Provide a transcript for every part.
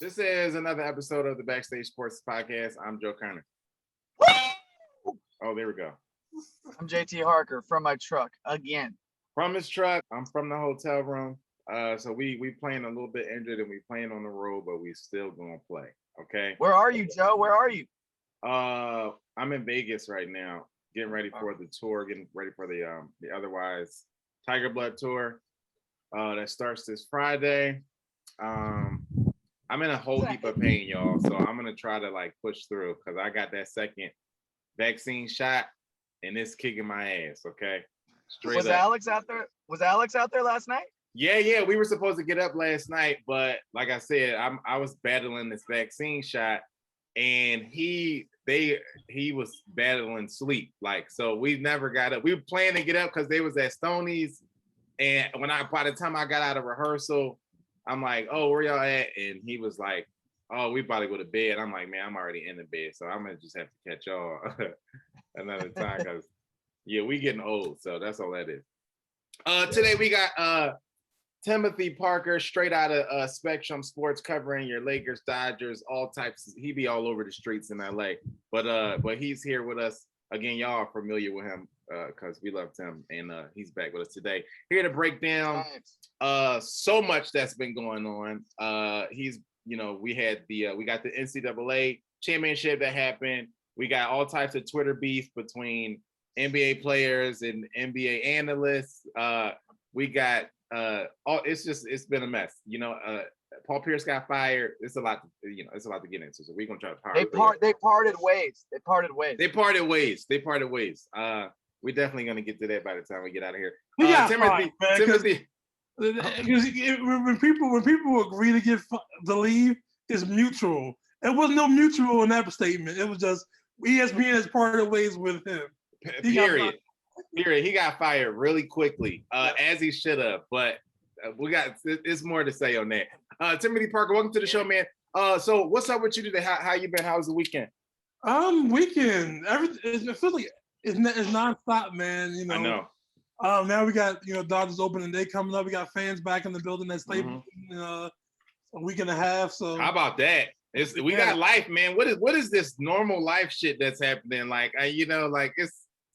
This is another episode of the Backstage Sports Podcast. I'm Joe Connor. Oh, there we go. I'm JT Harker from my truck again. From his truck. I'm from the hotel room. So we playing a little bit injured and we playing on the road, but we still gonna play. Okay. Where are you, Joe? Where are you? I'm in Vegas right now, getting ready for the tour, getting ready for the Otherwise Tiger Blood tour. That starts this Friday. I'm in a whole heap of pain, y'all. So I'm gonna try to like push through because I got that second vaccine shot and it's kicking my ass. Okay. Straight up. Alex out there? Was Alex out there last night? Yeah. We were supposed to get up last night, but like I said, I was battling this vaccine shot, and he was battling sleep. Like, so we never got up. We were planning to get up because they was at Stoney's, and by the time I got out of rehearsal, I'm like, oh, where y'all at? And he was like, oh, we about to go to bed. I'm like, man, I'm already in the bed, so I'm gonna just have to catch y'all another time because yeah, we getting old, so that's all that is. Today we got Timothy Parker, straight out of Spectrum Sports, covering your Lakers, Dodgers, all types. He be all over the streets in LA, but he's here with us again. Y'all are familiar with him because we loved him, and he's back with us today, here to break down so much that's been going on. We got the NCAA Championship that happened. We got all types of Twitter beef between NBA players and NBA analysts. We got it's been a mess. Paul Pierce got fired. It's a lot to get into. So we're gonna try to power. They parted ways. We're definitely gonna get to that by the time we get out of here. Timothy. When people agree to leave, it's mutual. There was no mutual in that statement. It was just ESPN has parted ways with him. Period. He got fired really quickly, as he should have. But it's more to say on that. Timothy Parker, welcome to the show, man. So what's up with you today? How you been? How was the weekend? Weekend. It feels like it's nonstop, man. I know. Now we got Dodgers opening day coming up. We got fans back in the building that stayed a week and a half. So how about that? We got life, man. What is this normal life shit that's happening? Like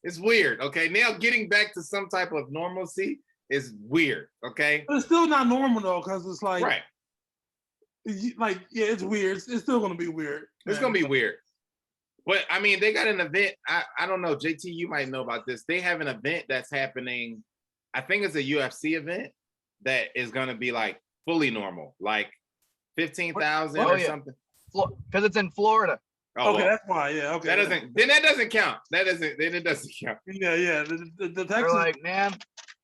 it's weird. Okay, now getting back to some type of normalcy is weird. Okay, but it's still not normal though, because it's like right. It's weird. It's still gonna be weird. It's gonna be weird. But I mean, they got an event. I don't know, JT, you might know about this. They have an event that's happening. I think it's a UFC event that is gonna be like fully normal, like 15,000 or something. Because it's in Florida. Oh, okay, that's why. Yeah, okay. That doesn't count. It doesn't count. Yeah. The Texas. They're like, man,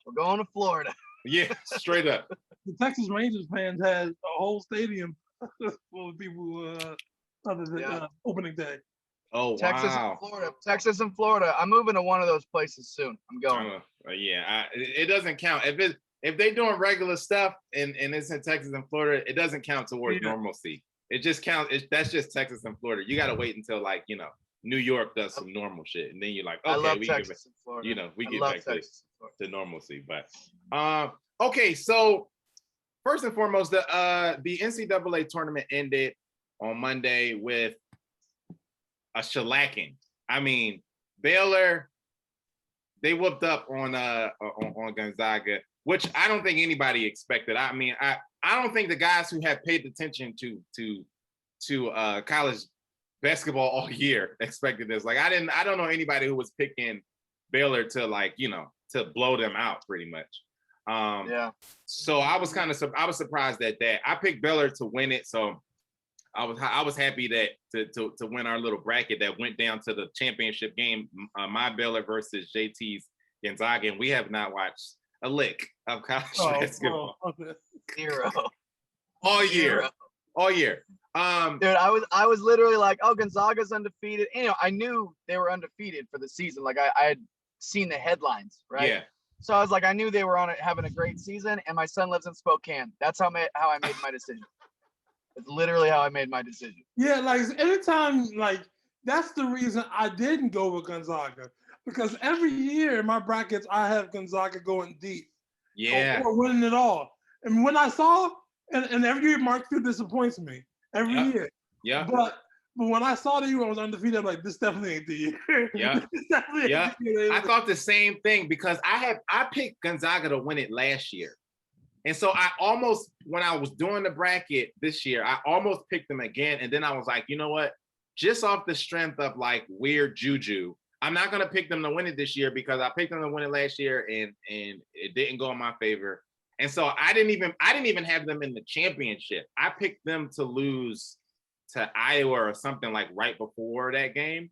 we're going to Florida. Yeah, straight up. The Texas Rangers fans had a whole stadium full of people other than opening day. Oh, Texas wow. And Florida. Texas and Florida. I'm moving to one of those places soon. I'm going. It doesn't count. If they're doing regular stuff and it's in Texas and Florida, it doesn't count towards normalcy. It just counts. That's just Texas and Florida. You got to wait until New York does some normal shit, and then you're like, okay, we get back to normalcy. But okay, so first and foremost, the NCAA tournament ended on Monday with a shellacking. I mean, Baylor, they whooped up on Gonzaga, which I don't think anybody expected. I mean, I don't think the guys who have paid attention to college basketball all year expected this. Like, I don't know anybody who was picking Baylor to blow them out pretty much. So I was surprised at that. I picked Baylor to win it, so I was happy that to win our little bracket that went down to the championship game, my Baylor versus JT's Gonzaga, and we have not watched a lick of college basketball. Zero. All year. Dude, I was literally like, oh, Gonzaga's undefeated. I knew they were undefeated for the season. Like I had seen the headlines, right? Yeah. So I was like, I knew they were having a great season, and my son lives in Spokane. That's how I made my decision. It's literally how I made my decision. Yeah, like anytime, that's the reason I didn't go with Gonzaga, because every year in my brackets I have Gonzaga going deep. Yeah. Or winning it all. And when I saw, and every year Mark still disappoints me. every year. Yeah. But when I saw that you was undefeated, I'm like, this definitely ain't the year. Yeah. I thought the same thing because I picked Gonzaga to win it last year. And so I almost, when I was doing the bracket this year, I almost picked them again. And then I was like, you know what? Just off the strength of like weird juju, I'm not going to pick them to win it this year because I picked them to win it last year and it didn't go in my favor. And so I didn't even have them in the championship. I picked them to lose to Iowa or something like right before that game.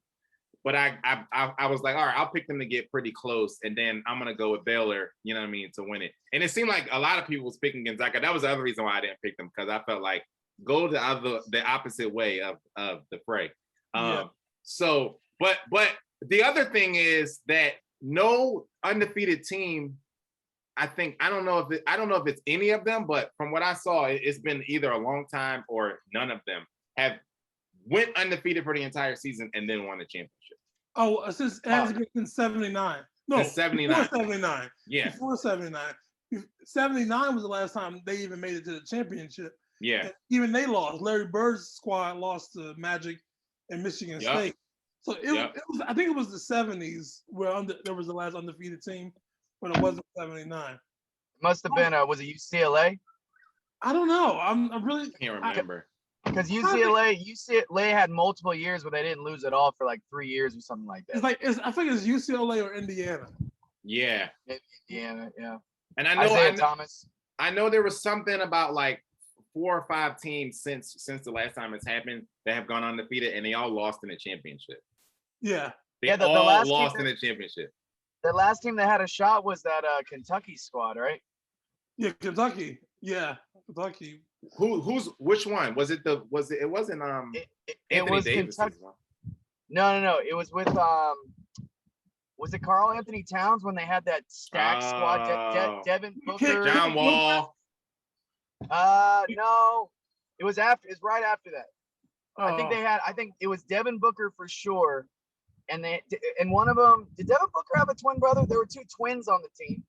But I was like, all right, I'll pick them to get pretty close, and then I'm gonna go with Baylor, you know what I mean, to win it. And it seemed like a lot of people was picking Gonzaga. That was the other reason why I didn't pick them, because I felt like go the opposite way of the fray. So, but the other thing is that no undefeated team. I don't know if it's any of them, but from what I saw, it's been either a long time or none of them have went undefeated for the entire season and then won the championship. Oh, since 79. No, 79. Before 79. Yeah. Before 79. 79 was the last time they even made it to the championship. Yeah. And even they lost. Larry Bird's squad lost to Magic and Michigan State. So it was, I think it was the 70s where there was the last undefeated team, but it wasn't 79. Must have been, was it UCLA? I don't know. I really can't remember. Because UCLA had multiple years where they didn't lose at all for like 3 years or something like that. I think it's UCLA or Indiana. Yeah. Indiana, yeah. And I know there was something about like 4 or 5 teams since the last time it's happened that have gone undefeated, and they all lost in the championship. Yeah. They all lost in the championship. The last team that had a shot was that Kentucky squad, right? Yeah, Kentucky. Yeah, Kentucky. Which one? It wasn't it Anthony was Davis. Kentucky. No. It was with was it Karl Anthony Towns when they had that stacked squad? Devin Booker, John Wall. No. It was right after that. I think it was Devin Booker for sure. And one of them, did Devin Booker have a twin brother? There were 2 twins on the team.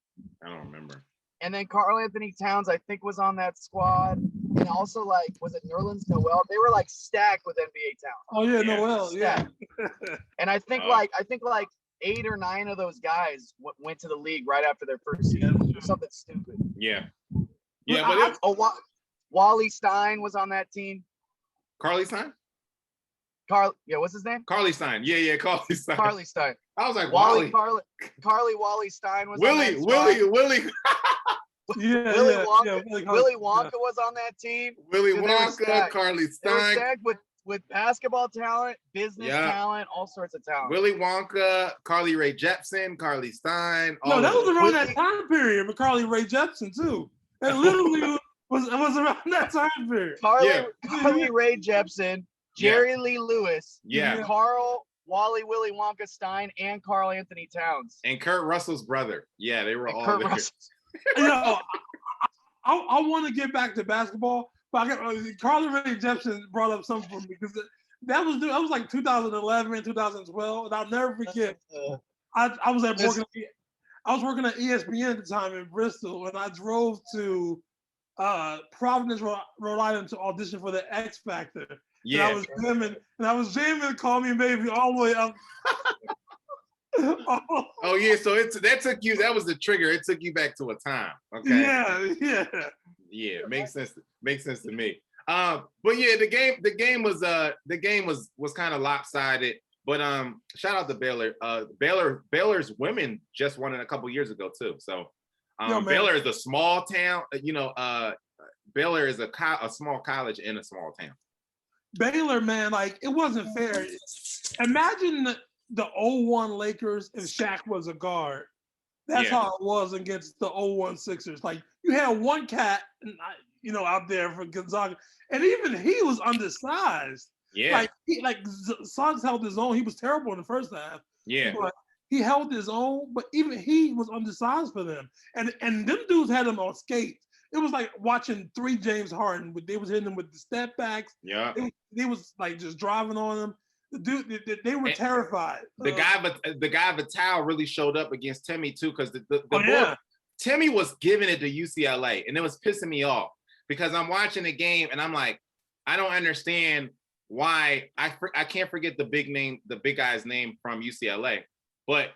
I don't remember. And then Karl Anthony Towns, I think, was on that squad. And also, like, was it Nerlens Noel? They were like stacked with NBA talent. Oh yeah, Noel, yeah. And I think like 8 or 9 of those guys went to the league right after their first season or something stupid. Yeah. Yeah, but Wally Stein was on that team. Carly Stein? What's his name? Carly Stein. Yeah, Carly Stein. Carly Stein. I was like, Wally Stein was Willie. Willy Wonka was on that team. Willy Wonka, Carly Stein. With basketball talent, business talent, all sorts of talent. Willy Wonka, Carly Rae Jepsen, Carly Stein. No, that was around that time period with Carly Rae Jepsen too. That literally was around that time period. Carly Rae Jepsen, Jerry Lee Lewis, Carl, Willy Wonka Stein, and Karl Anthony Towns. And Kurt Russell's brother. Yeah, they were all there. I want to get back to basketball, but Carly Rae Jepsen brought up something for me because that was like 2011, 2012, and I'll never forget. I was working at ESPN at the time in Bristol, and I drove to Providence, Rhode Island to audition for the X Factor. Yeah, and I was jamming "Call Me Baby" all the way up. Oh yeah, so that was the trigger. It took you back to a time. Okay. Yeah. Makes sense to me. But yeah, the game was kind of lopsided. But shout out to Baylor. Baylor's women just won it a couple years ago too. So Baylor is a small town. Baylor is a small college in a small town. Baylor, man, like it wasn't fair. Imagine the 01 Lakers if Shaq was a guard. That's how it was against the 01 Sixers. Like you had one cat, out there for Gonzaga, and even he was undersized. Yeah, Suggs held his own. He was terrible in the first half. Yeah, but he held his own. But even he was undersized for them, and them dudes had him on skates. It was like watching 3 James Harden. They was hitting them with the step backs. Yeah, they was like just driving on them. The dude, they were terrified. The guy Vital really showed up against Timmy too, because Timmy was giving it to UCLA, and it was pissing me off because I'm watching the game and I'm like, I don't understand why I can't forget the big guy's name from UCLA, but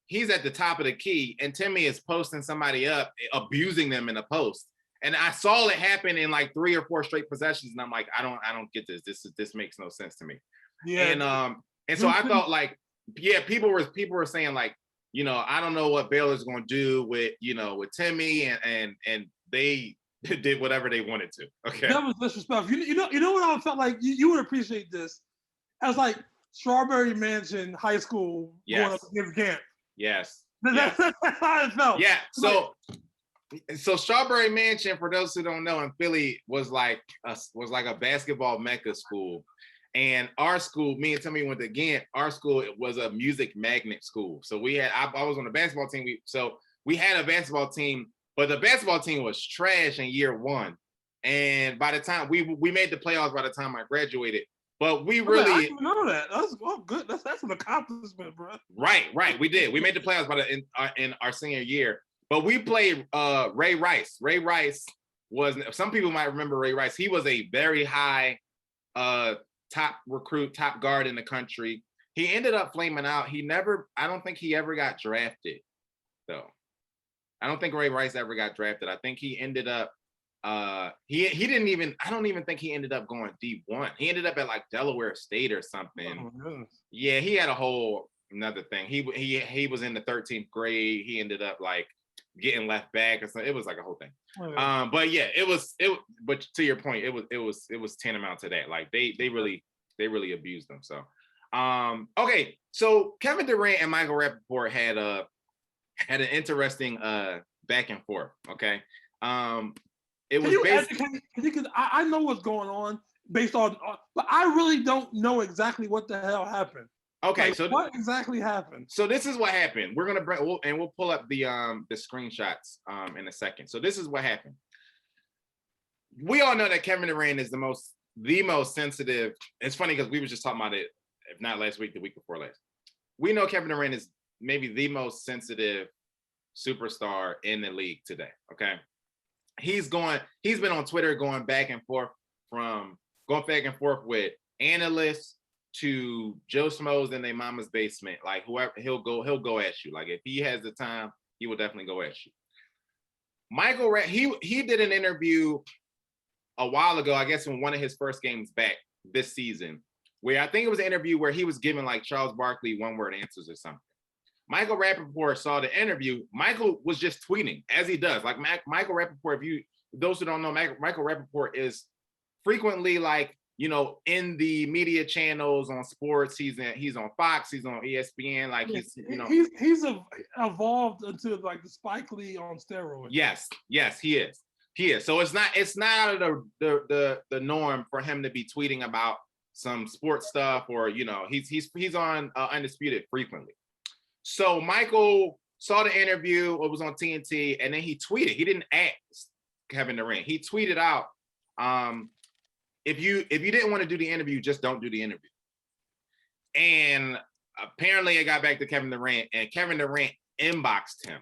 he's at the top of the key, and Timmy is posting somebody up, abusing them in a post. And I saw it happen in like 3 or 4 straight possessions, and I'm like, I don't get this. This makes no sense to me. Yeah. And so I thought like, yeah, people were saying like, you know, I don't know what Baylor's going to do with Timmy, and they did whatever they wanted to. Okay. That was disrespectful. You know what I felt like? You would appreciate this. As like Strawberry Mansion High School going up against camp. Yes. That's how it felt. Yeah. So Strawberry Mansion, for those who don't know, in Philly was like a basketball mecca school. And our school, me and Timmy went to Ghent, our school, it was a music magnet school. So I was on the basketball team. We had a basketball team, but the basketball team was trash in year 1. And by the time we made the playoffs by the time I graduated, but we really I didn't know that. That's good. That's an accomplishment, bro. Right. We did. We made the playoffs in our senior year. But we played Ray Rice. Ray Rice was, some people might remember Ray Rice. He was a very high top recruit, top guard in the country. He ended up flaming out. I don't think he ever got drafted, though. I don't think Ray Rice ever got drafted. I think he ended up, he didn't even, I don't even think he ended up going D1. He ended up at like Delaware State or something. Oh, yeah, he had a whole another thing. He was in the 13th grade. He ended up like getting left back or something. It was like a whole thing. Oh. But yeah, but to your point, it was tantamount to that. Like they really abused them. So okay, so Kevin Durant and Michael Rapaport had an interesting back and forth. Okay. It was basically, because I know what's going on based on, but I really don't know exactly what the hell happened. Okay, like, so what exactly happened? So this is what happened. We're gonna we'll pull up the screenshots in a second. So this is what happened. We all know that Kevin Durant is the most sensitive. It's funny because we were just talking about it, if not last week, the week before last. We know Kevin Durant is maybe the most sensitive superstar in the league today. Okay, he's been on Twitter going back and forth with analysts to Joe Schmoes in their mama's basement. Like whoever, he'll go at you. Like if he has the time, he will definitely go at you. Michael, he did an interview a while ago, I guess in one of his first games back this season, where I think it was an interview where he was giving like Charles Barkley 1-word answers or something. Michael Rapaport saw the interview. Michael was just tweeting, as he does. Like Michael Rapaport, those who don't know, Michael Rapaport is frequently like, in the media channels on sports. He's on Fox, he's on ESPN. Like he's evolved into like the Spike Lee on steroids. Yes, he is. So it's not out of the norm for him to be tweeting about some sports stuff, or he's on Undisputed frequently. So Michael saw the interview. It was on TNT, and then he tweeted. He didn't ask Kevin Durant. He tweeted out, If you didn't want to do the interview, just don't do the interview. And apparently it got back to Kevin Durant, and Kevin Durant inboxed him.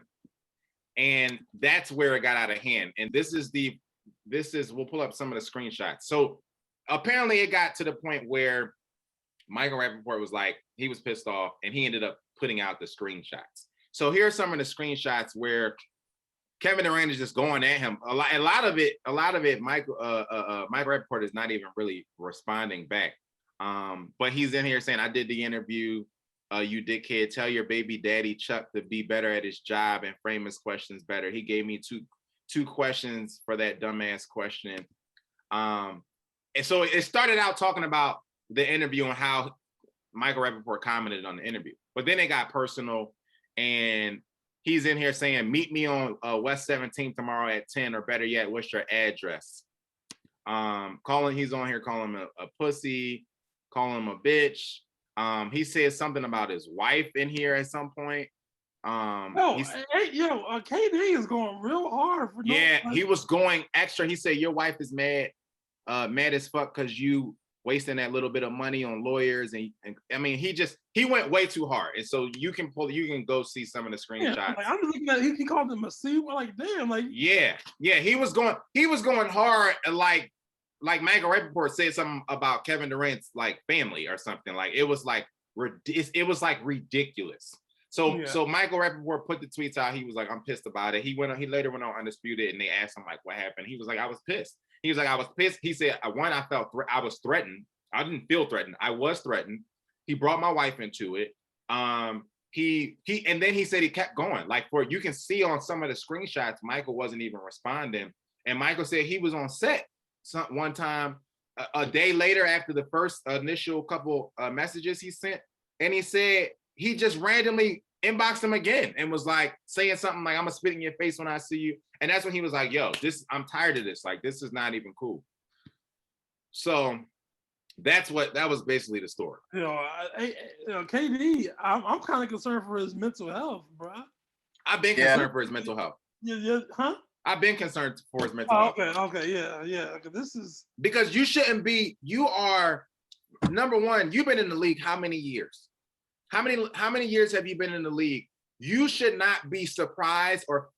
And that's where it got out of hand. And we'll pull up some of the screenshots. So apparently it got to the point where Michael Rapaport was like, he was pissed off, and he ended up putting out the screenshots. So here's some of the screenshots where Kevin Durant is just going at him. A lot of it. Michael Rapaport is not even really responding back. But he's in here saying, "I did the interview. You dickhead. Tell your baby daddy Chuck to be better at his job and frame his questions better. He gave me two questions for that dumbass question." And so it started out talking about the interview and how Michael Rapaport commented on the interview, but then it got personal, and he's in here saying, "Meet me on West 17th tomorrow at 10, or better yet, what's your address?" He's on here calling him a pussy, calling him a bitch. He said something about his wife in here at some point. KD is going real hard. He was going extra. He said, "Your wife is mad as fuck because you wasting that little bit of money on lawyers." And I mean, he went way too hard. And so you can go see some of the screenshots. Yeah, like, I'm looking at, he called him a C. Like, damn, like. Yeah. He was going hard. Like like Michael Rapaport said something about Kevin Durant's like family or something. Like it was like ridiculous. So Michael Rapaport put the tweets out. He was like, I'm pissed about it. He later went on Undisputed, and they asked him like, what happened? He was like, I was pissed. He was like, I was pissed. He said, one, I was threatened. I didn't feel threatened. I was threatened. He brought my wife into it. And then he said he kept going. Like you can see on some of the screenshots, Michael wasn't even responding. And Michael said he was on set one time a day later after the first initial couple messages he sent, and he said he just randomly inboxed him again and was like saying something like, I'm gonna spit in your face when I see you. And that's when he was like, yo, I'm tired of this. Like, this is not even cool. So that was basically the story. KD, I'm kind of concerned for his mental health, bro. I've been concerned for his mental health. Yeah, huh? I've been concerned for his mental health. Okay, yeah. This is because you are number one, you've been in the league how many years? How many years have you been in the league? You should not be surprised or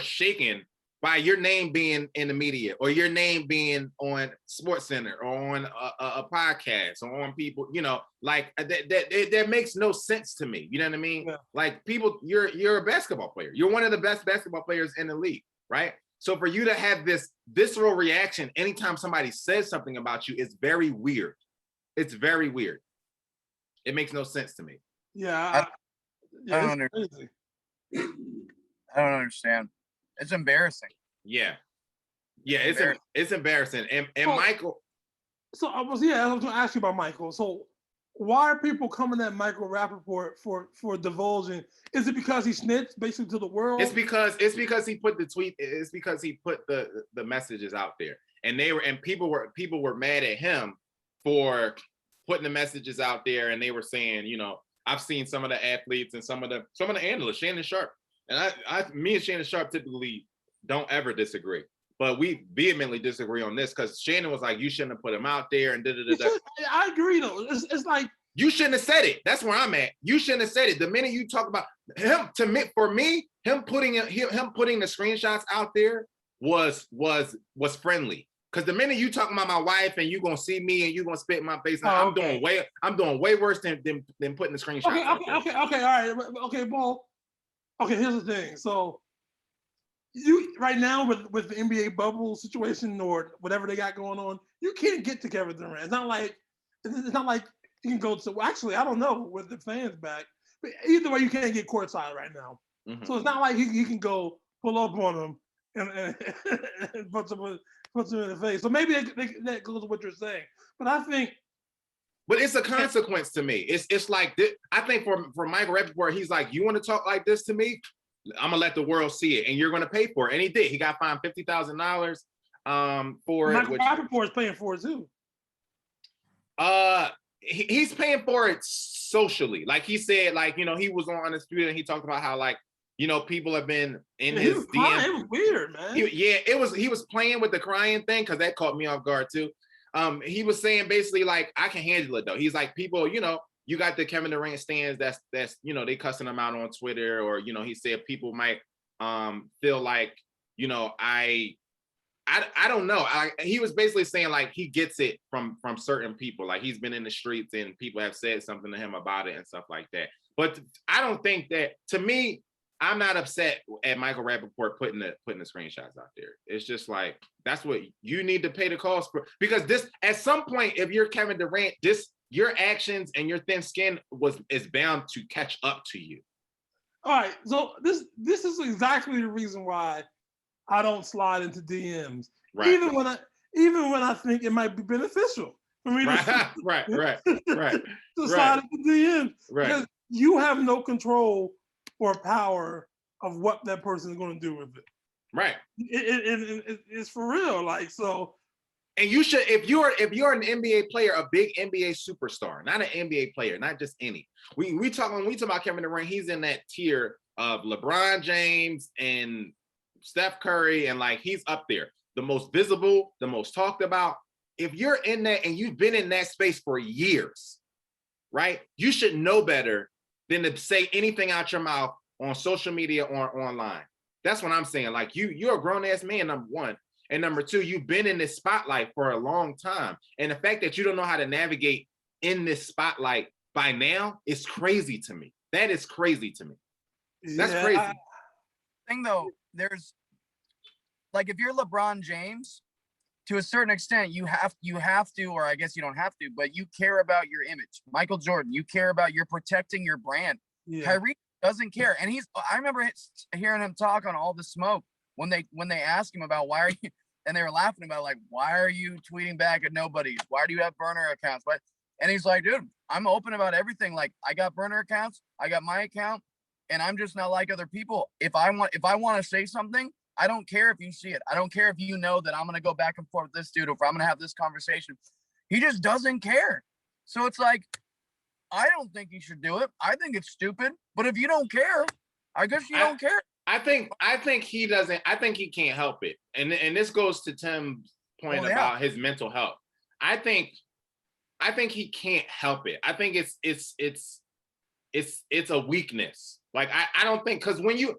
shaken by your name being in the media or your name being on SportsCenter or on a podcast or on people, like that makes no sense to me. You know what I mean? Yeah. Like people, you're a basketball player. You're one of the best basketball players in the league, right? So for you to have this visceral reaction anytime somebody says something about you is very weird. It's very weird. It makes no sense to me. Yeah, I don't understand. I don't understand. It's embarrassing. Yeah, it's embarrassing. And Michael. So I was going to ask you about Michael. So why are people coming at Michael Rapaport for divulging? Is it because he snitched basically to the world? It's because he put the tweet. It's because he put the messages out there, and people were mad at him for putting the messages out there, and they were saying, I've seen some of the athletes and some of the analysts, Shannon Sharp, and me and Shannon Sharp typically don't ever disagree, but we vehemently disagree on this because Shannon was like, you shouldn't have put him out there and da-da-da-da. I agree though. It's like you shouldn't have said it. That's where I'm at. You shouldn't have said it. The minute you talk about him, him putting the screenshots out there was friendly. Because the minute you talking about my wife and you gonna see me and you gonna spit in my face, I'm doing way worse than putting the screenshots. Okay, all right, okay, Paul. Okay, here's the thing. So you right now with the NBA bubble situation or whatever they got going on, you can't get to Kevin Durant. It's not like you can go to. Well, actually, I don't know with the fans back, but either way, you can't get courtside right now. Mm-hmm. So it's not like he can go pull up on them and put some in the face. So maybe that goes with what you're saying. But I think. But it's a consequence to me. It's like this, I think for Michael Rapaport, he's like, you want to talk like this to me? I'm gonna let the world see it, and you're gonna pay for it. And he did. He got fined $50,000 for Michael Rapaport is paying for it too. He's paying for it socially. Like he said, like he was on Undisputed, and he talked about how like people have been in his DM. It was weird, man. He was playing with the crying thing because that caught me off guard too. He was saying basically like I can handle it though. He's like people, you got the Kevin Durant stands that's they cussing him out on Twitter, or he said people might feel like I don't know. He was basically saying like he gets it from certain people, like he's been in the streets and people have said something to him about it and stuff like that. But I don't think that, to me, I'm not upset at Michael Rapaport putting the screenshots out there. It's just like, that's what you need to pay the cost for, because this, at some point, if you're Kevin Durant, your actions and your thin skin is bound to catch up to you. All right, so this is exactly the reason why I don't slide into DMs, right. even when I think it might be beneficial for me to slide into DMs, right? Because you have no control or power of what that person is going to do with it. Right. It's for real. Like, so. And you should, if you're an NBA player, a big NBA superstar, not an NBA player, not just any. When we talk about Kevin Durant, he's in that tier of LeBron James and Steph Curry, and like he's up there, the most visible, the most talked about. If you're in that and you've been in that space for years, right? You should know better than to say anything out your mouth on social media or online. That's what I'm saying. Like you're a grown ass man, number one. And number two, you've been in this spotlight for a long time. And the fact that you don't know how to navigate in this spotlight by now is crazy to me. That is crazy to me. That's crazy. Thing though, there's like, if you're LeBron James, to a certain extent, you have to, or I guess you don't have to, but you care about your image. Michael Jordan, you care about, you're protecting your brand. Yeah. Kyrie doesn't care. And I remember hearing him talk on All the Smoke when they asked him about why are you, and they were laughing about like, why are you tweeting back at nobody? Why do you have burner accounts? And he's like, dude, I'm open about everything. Like, I got burner accounts, I got my account, and I'm just not like other people. If I want to say something, I don't care if you see it. I don't care if you know that I'm going to go back and forth with this dude, or if I'm going to have this conversation. He just doesn't care. So it's like, I don't think he should do it. I think it's stupid. But if you don't care, I guess you don't care. I think he doesn't. I think he can't help it. And this goes to Tim's point about his mental health. I think he can't help it. I think it's a weakness. Like, I don't think, because when you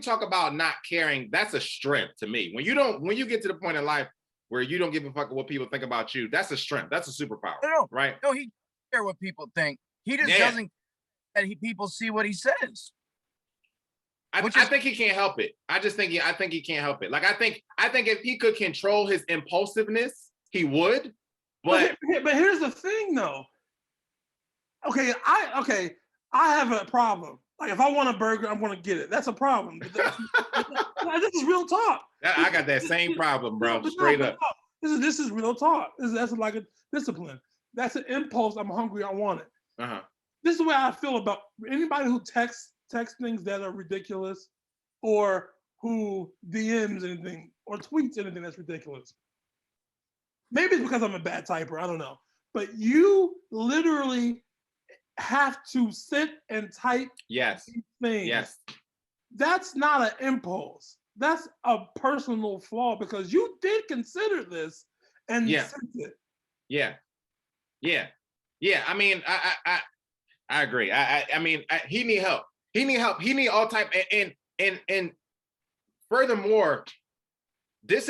talk about not caring, that's a strength to me. When you get to the point in life where you don't give a fuck what people think about you, that's a strength. That's a superpower. Right? No, he doesn't care what people think. He just doesn't that people see what he says. I think he can't help it. I think he can't help it. Like, I think if he could control his impulsiveness, he would. But here's the thing, though. Okay, I have a problem. Like, if I want a burger, I'm going to get it. That's a problem. This is real talk. I got that same problem, bro. Straight up. This is real talk. That's like a discipline. That's an impulse. I'm hungry. I want it. Uh-huh. This is the way I feel about anybody who texts things that are ridiculous, or who DMs anything or tweets anything that's ridiculous. Maybe it's because I'm a bad typer. I don't know. But you literally have to sit and type these things. Yes. That's not an impulse. That's a personal flaw, because you did consider this and sent it. Yeah. I mean, I agree. I mean, he need help. He need all type. And furthermore, this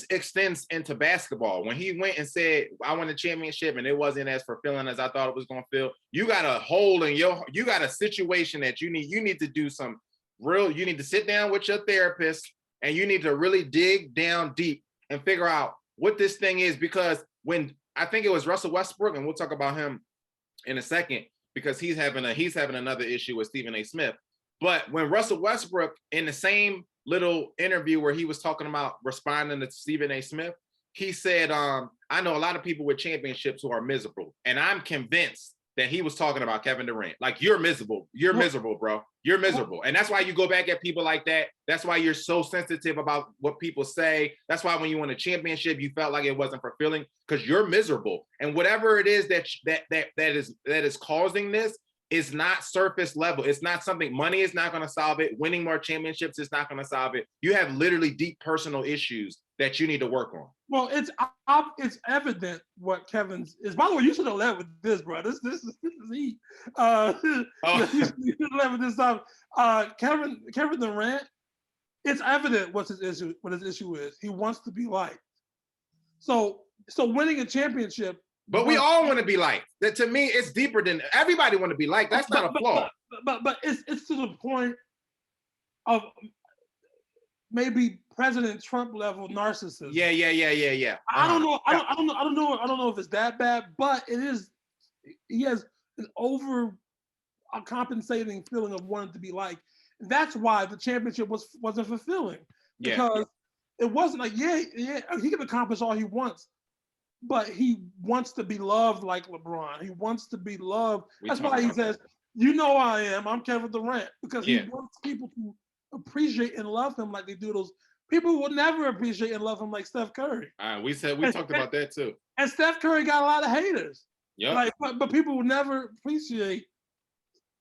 extends into basketball. When he went and said, I won a championship and it wasn't as fulfilling as I thought it was going to feel, you got a hole in you got a situation that you need to do some real, you need to sit down with your therapist and you need to really dig down deep and figure out what this thing is. Because when I think it was Russell Westbrook, and we'll talk about him in a second, because he's having another issue with Stephen A. Smith. But when Russell Westbrook, in the same little interview where he was talking about responding to Stephen A. Smith, he said, I know a lot of people with championships who are miserable. And I'm convinced that he was talking about Kevin Durant. Like, you're miserable. You're miserable, bro. You're miserable. And that's why you go back at people like that. That's why you're so sensitive about what people say. That's why when you won a championship, you felt like it wasn't fulfilling, because you're miserable. And whatever it is that is causing this is not surface level. It's not something, money is not going to solve it. Winning more championships is not going to solve it. You have literally deep personal issues that you need to work on. Well, it's evident what Kevin's is. By the way, you should have led with this, bro. This is heat. You should have led with this stuff. Kevin Durant, it's evident what his issue is. He wants to be liked. So winning a championship. But we all want to be liked. That, to me, it's deeper than everybody want to be liked. That's not a flaw. But it's to the point of maybe President Trump level narcissism. Yeah. I don't know. I don't know if it's that bad, but it is. He has an compensating feeling of wanting to be liked. And that's why the championship wasn't fulfilling, because it wasn't like he can accomplish all he wants, but he wants to be loved like LeBron. He wants to be loved. That's why he says, "You know I am. I'm Kevin Durant," because he wants people to appreciate and love him like they do those. People will never appreciate and love him like Steph Curry. We talked about that too. And Steph Curry got a lot of haters. Yeah. Like, but people will never appreciate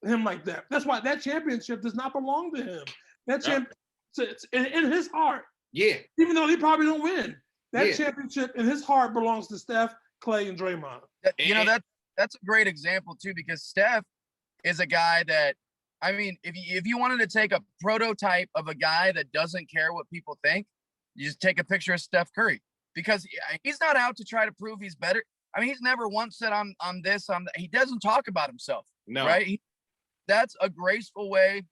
him like that. That's why that championship does not belong to him. That championship in his heart. Yeah. Even though he probably don't win, that championship in his heart belongs to Steph, Clay, and Draymond. That's a great example too, because Steph is a guy that, I mean, if you wanted to take a prototype of a guy that doesn't care what people think, You just take a picture of Steph Curry because he's not out to try to prove he's better. I mean, he's never once said I'm this, I'm that. He doesn't talk about himself. No. Right? That's a graceful way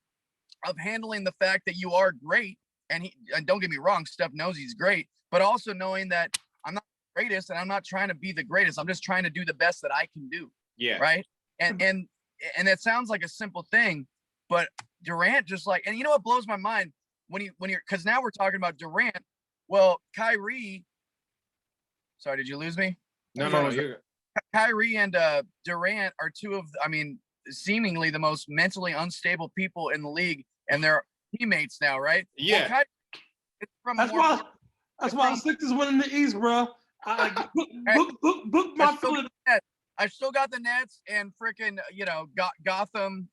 of handling the fact that you are great. And don't get me wrong, Steph knows he's great, but also knowing that I'm not the greatest and I'm not trying to be the greatest. I'm just trying to do the best that I can do. Yeah. Right. And it sounds like a simple thing, but Durant just like, and you know what blows my mind when you're, because now we're talking about Durant. Well, Kyrie, sorry, did you lose me? No. Kyrie and Durant are two of, seemingly the most mentally unstable people in the league, and they're teammates now, right? Yeah. Well, Kyrie, that's why Sixers winning the East, bro. Book my Philly. I still got the Nets and freaking, Gotham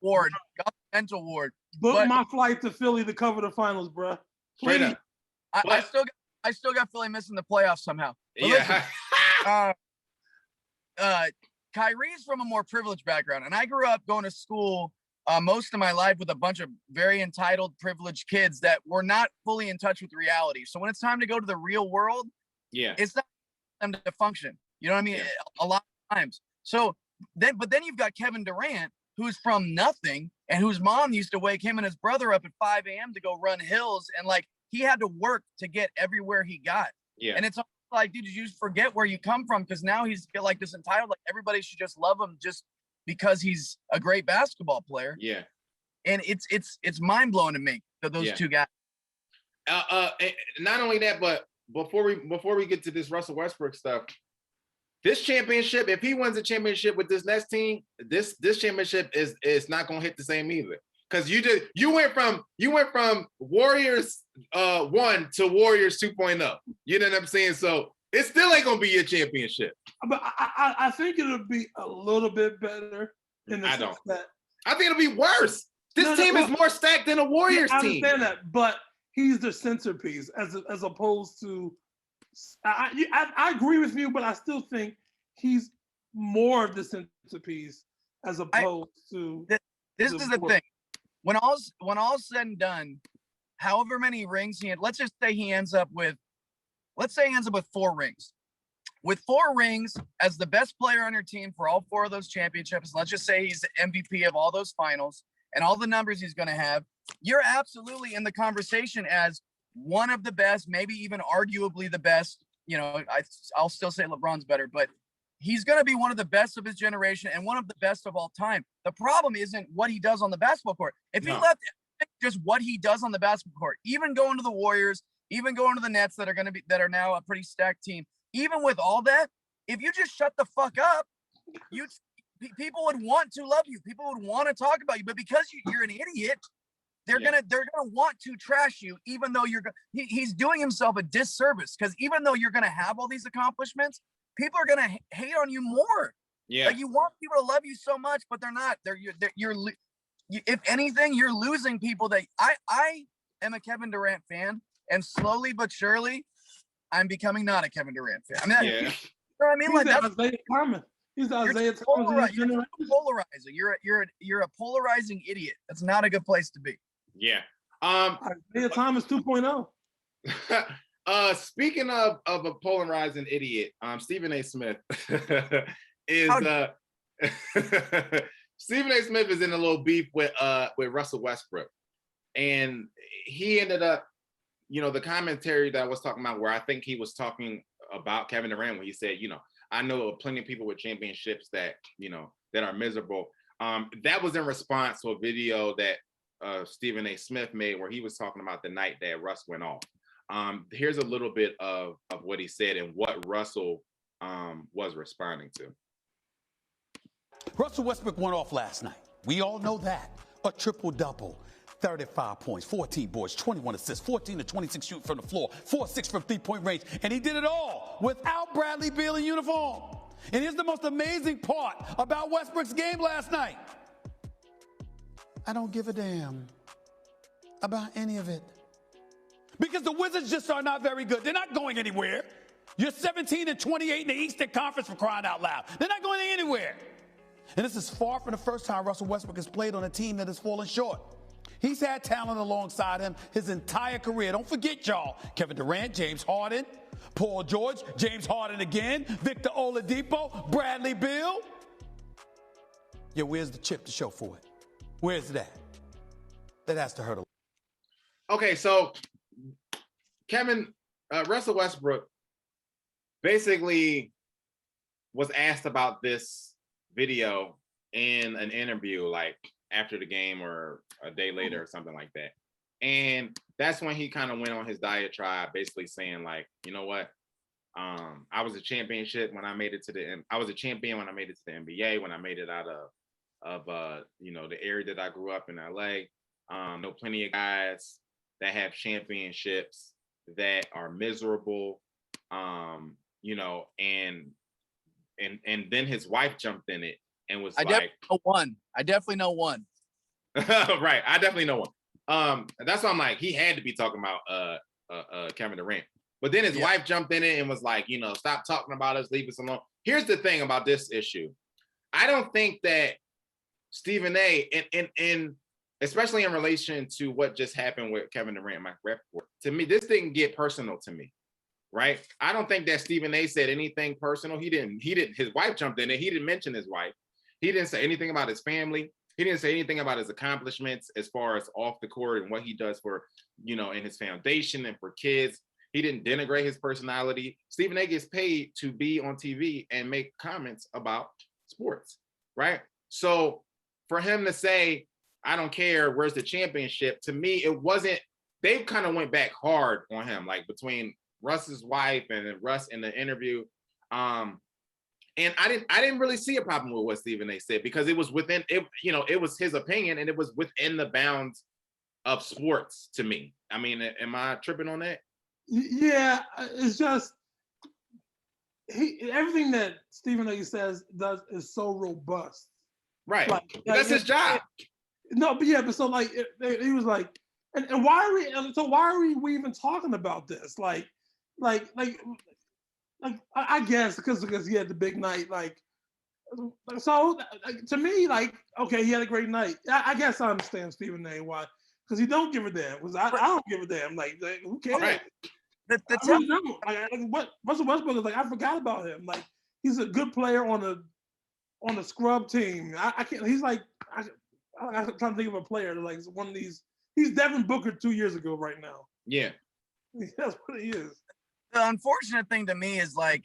Ward, Gotham Mental Ward. Book my flight to Philly to cover the finals, bro. Please. I still got Philly missing the playoffs somehow. But yeah. Listen, Kyrie's from a more privileged background, and I grew up going to school most of my life with a bunch of very entitled, privileged kids that were not fully in touch with reality. So when it's time to go to the real world, it's not them to function. You know what I mean? Yeah. A lot of times. So then you've got Kevin Durant, who's from nothing, and whose mom used to wake him and his brother up at 5 a.m. to go run hills, and like he had to work to get everywhere he got. Yeah. And it's like, dude, you just forget where you come from, because now he's like this entitled, like everybody should just love him just because he's a great basketball player. Yeah. And it's mind blowing to me that those two guys. Not only that, but before we get to this Russell Westbrook stuff, this championship, if he wins the championship with this next team, this championship is not gonna hit the same either. Because you went from Warriors 1 to Warriors 2.0. You know what I'm saying? So it still ain't gonna be your championship. But I think it'll be a little bit better. I think it'll be worse. This team is more stacked than a Warriors team. I understand that, but he's the centerpiece as opposed to. I agree with you, but I still think he's more of the centerpiece as opposed to. This is the thing. When all's said and done, however many rings he had, let's say he ends up with 4 rings. With 4 rings as the best player on your team for all 4 of those championships, let's just say he's the MVP of all those finals and all the numbers he's going to have, you're absolutely in the conversation as one of the best, maybe even arguably the best. I'll still say LeBron's better, but he's going to be one of the best of his generation and one of the best of all time. The problem isn't what he does on the basketball court. If he left just what he does on the basketball court, even going to the Warriors, even going to the Nets that are now a pretty stacked team, even with all that, if you just shut the fuck up, people would want to love you. People would want to talk about you, but because you're an idiot, they're gonna want to trash you, even though he's doing himself a disservice, because even though you're gonna have all these accomplishments, people are gonna hate on you more. Yeah, like you want people to love you so much, but they're not. If anything, you're losing people. That I am a Kevin Durant fan, and slowly but surely, I'm becoming not a Kevin Durant fan. You know what I mean? He's like that's Isaiah Thomas. He's Isaiah Thomas. You're a polarizer. You're a polarizing idiot. That's not a good place to be. Yeah. Isaiah Thomas 2.0. Speaking of a polarizing idiot, Stephen A. Smith is Stephen A. Smith is in a little beef with Russell Westbrook, and he ended up, the commentary that I was talking about, where I think he was talking about Kevin Durant, when he said, I know plenty of people with championships that that are miserable. That was in response to a video that Stephen A. Smith made, where he was talking about the night that Russ went off. Here's a little bit of what he said and what Russell was responding to. Russell Westbrook went off last night. We all know that. A triple-double. 35 points, 14 boards, 21 assists, 14 to 26 shooting from the floor, 4-6 from three-point range, and he did it all without Bradley Beal in uniform. And here's the most amazing part about Westbrook's game last night. I don't give a damn about any of it. Because the Wizards just are not very good. They're not going anywhere. You're 17 and 28 in the Eastern Conference, for crying out loud. They're not going anywhere. And this is far from the first time Russell Westbrook has played on a team that has fallen short. He's had talent alongside him his entire career. Don't forget, y'all, Kevin Durant, James Harden, Paul George, James Harden again, Victor Oladipo, Bradley Beal. Yeah, where's the chip to show for it? Where's that? That has to hurt a lot. Okay, so Russell Westbrook basically was asked about this video in an interview, like after the game or a day later or something like that. And that's when he kind of went on his diatribe, basically saying like, you know what? I was a champion when I made it to the NBA, when I made it out of the area that I grew up in, LA. Know plenty of guys that have championships that are miserable, and then his wife jumped in it and was I definitely know one. Right, I definitely know one. That's why I'm like, he had to be talking about Kevin Durant. But then his wife jumped in it and was like, stop talking about us, leave us alone. Here's the thing about this issue. I don't think that Stephen A, and especially in relation to what just happened with Kevin Durant and Michael Rapaport, to me, this didn't get personal to me, right? I don't think that Stephen A said anything personal. He didn't, his wife jumped in it. He didn't mention his wife. He didn't say anything about his family. He didn't say anything about his accomplishments as far as off the court and what he does for, in his foundation and for kids. He didn't denigrate his personality. Stephen A gets paid to be on TV and make comments about sports, right? So for him to say, I don't care, where's the championship? To me, it wasn't, they kind of went back hard on him, like between Russ's wife and Russ in the interview. And I didn't really see a problem with what Stephen A said, because it was within it, it was his opinion and it was within the bounds of sports to me. I mean, am I tripping on that? Yeah, it's just everything that Stephen A does is so robust. Right. That's his job. No, but so like he was like, and why are we even talking about this? Like I guess because he had the big night, so to me, okay, he had a great night. I guess I understand Stephen A why, because he don't give a damn. Because I don't give a damn. Like who cares? Right. What Russell Westbrook is like, I forgot about him. Like he's a good player on a scrub team. I can't. He's like I'm trying to think of a player like one of these. He's Devin Booker 2 years ago right now. Yeah, that's what he is. The unfortunate thing to me is like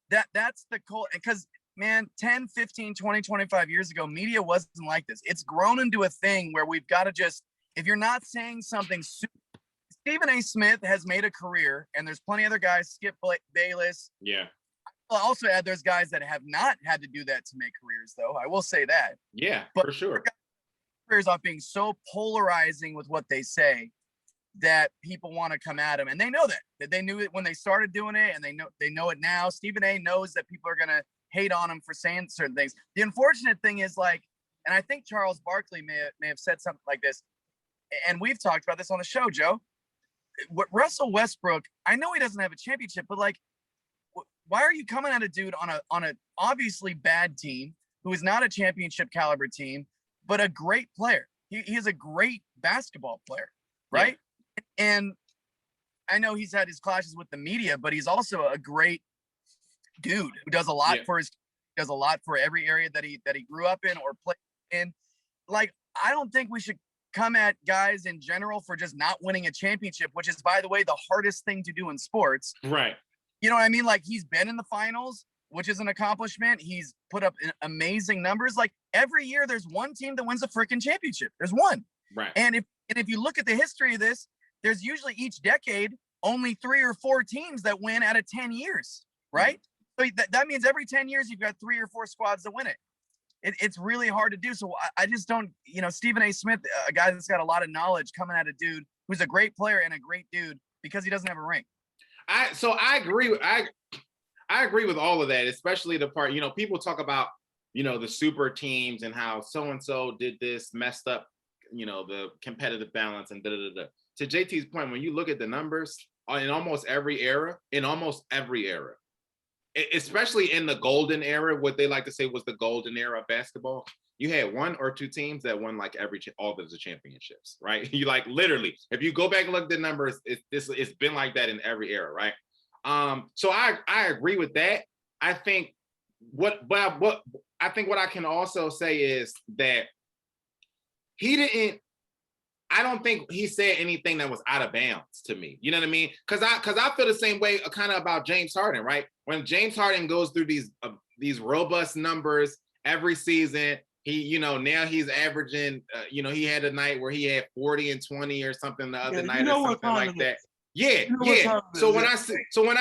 that's the cult, because man, 10, 15, 20, 25 years ago, media wasn't like this. It's grown into a thing where we've got to just, if you're not saying something super, Stephen A. Smith has made a career, and there's plenty of other guys, Skip Bayless. Yeah. I'll also add there's guys that have not had to do that to make careers, though. I will say that. Yeah, but for sure. Careers off being so polarizing with what they say that people want to come at them, and they know that they knew it when they started doing it, and they know it now. Stephen A. knows that people are gonna hate on him for saying certain things. The unfortunate thing is, like, and I think Charles Barkley may have said something like this, and we've talked about this on the show, Joe. What Russell Westbrook, I know he doesn't have a championship, but like, why are you coming at a dude on a obviously bad team who is not a championship caliber team, but a great player? He is a great basketball player, right? Yeah. And I know he's had his clashes with the media, but he's also a great dude who does a lot for every area that he grew up in or played in. Like, I don't think we should come at guys in general for just not winning a championship, which is, by the way, the hardest thing to do in sports. Right. You know what I mean? Like, he's been in the finals, which is an accomplishment. He's put up amazing numbers. Like, every year there's one team that wins a freaking championship. There's one. Right. And if you look at the history of this, there's usually each decade only 3 or 4 teams that win out of 10 years, right? So that means every 10 years you've got 3 or 4 squads that win it. It's really hard to do. So I just don't, Stephen A. Smith, a guy that's got a lot of knowledge, coming at a dude who's a great player and a great dude because he doesn't have a ring. I agree. I agree with all of that, especially the part, people talk about, the super teams and how so-and-so did this, messed up, the competitive balance and da-da-da-da. To JT's point, when you look at the numbers in almost every era, especially in the golden era, what they like to say was the golden era of basketball, you had one or two teams that won like all of the championships, right? You like literally, if you go back and look at the numbers, it's been like that in every era, right? So I agree with that. I think what I can also say is that I don't think he said anything that was out of bounds to me. You know what I mean? Because I feel the same way kind of about James Harden, right? When James Harden goes through these robust numbers every season, now he's averaging, he had a night where he had 40 and 20 or something the other night or something like that. Yeah. So when I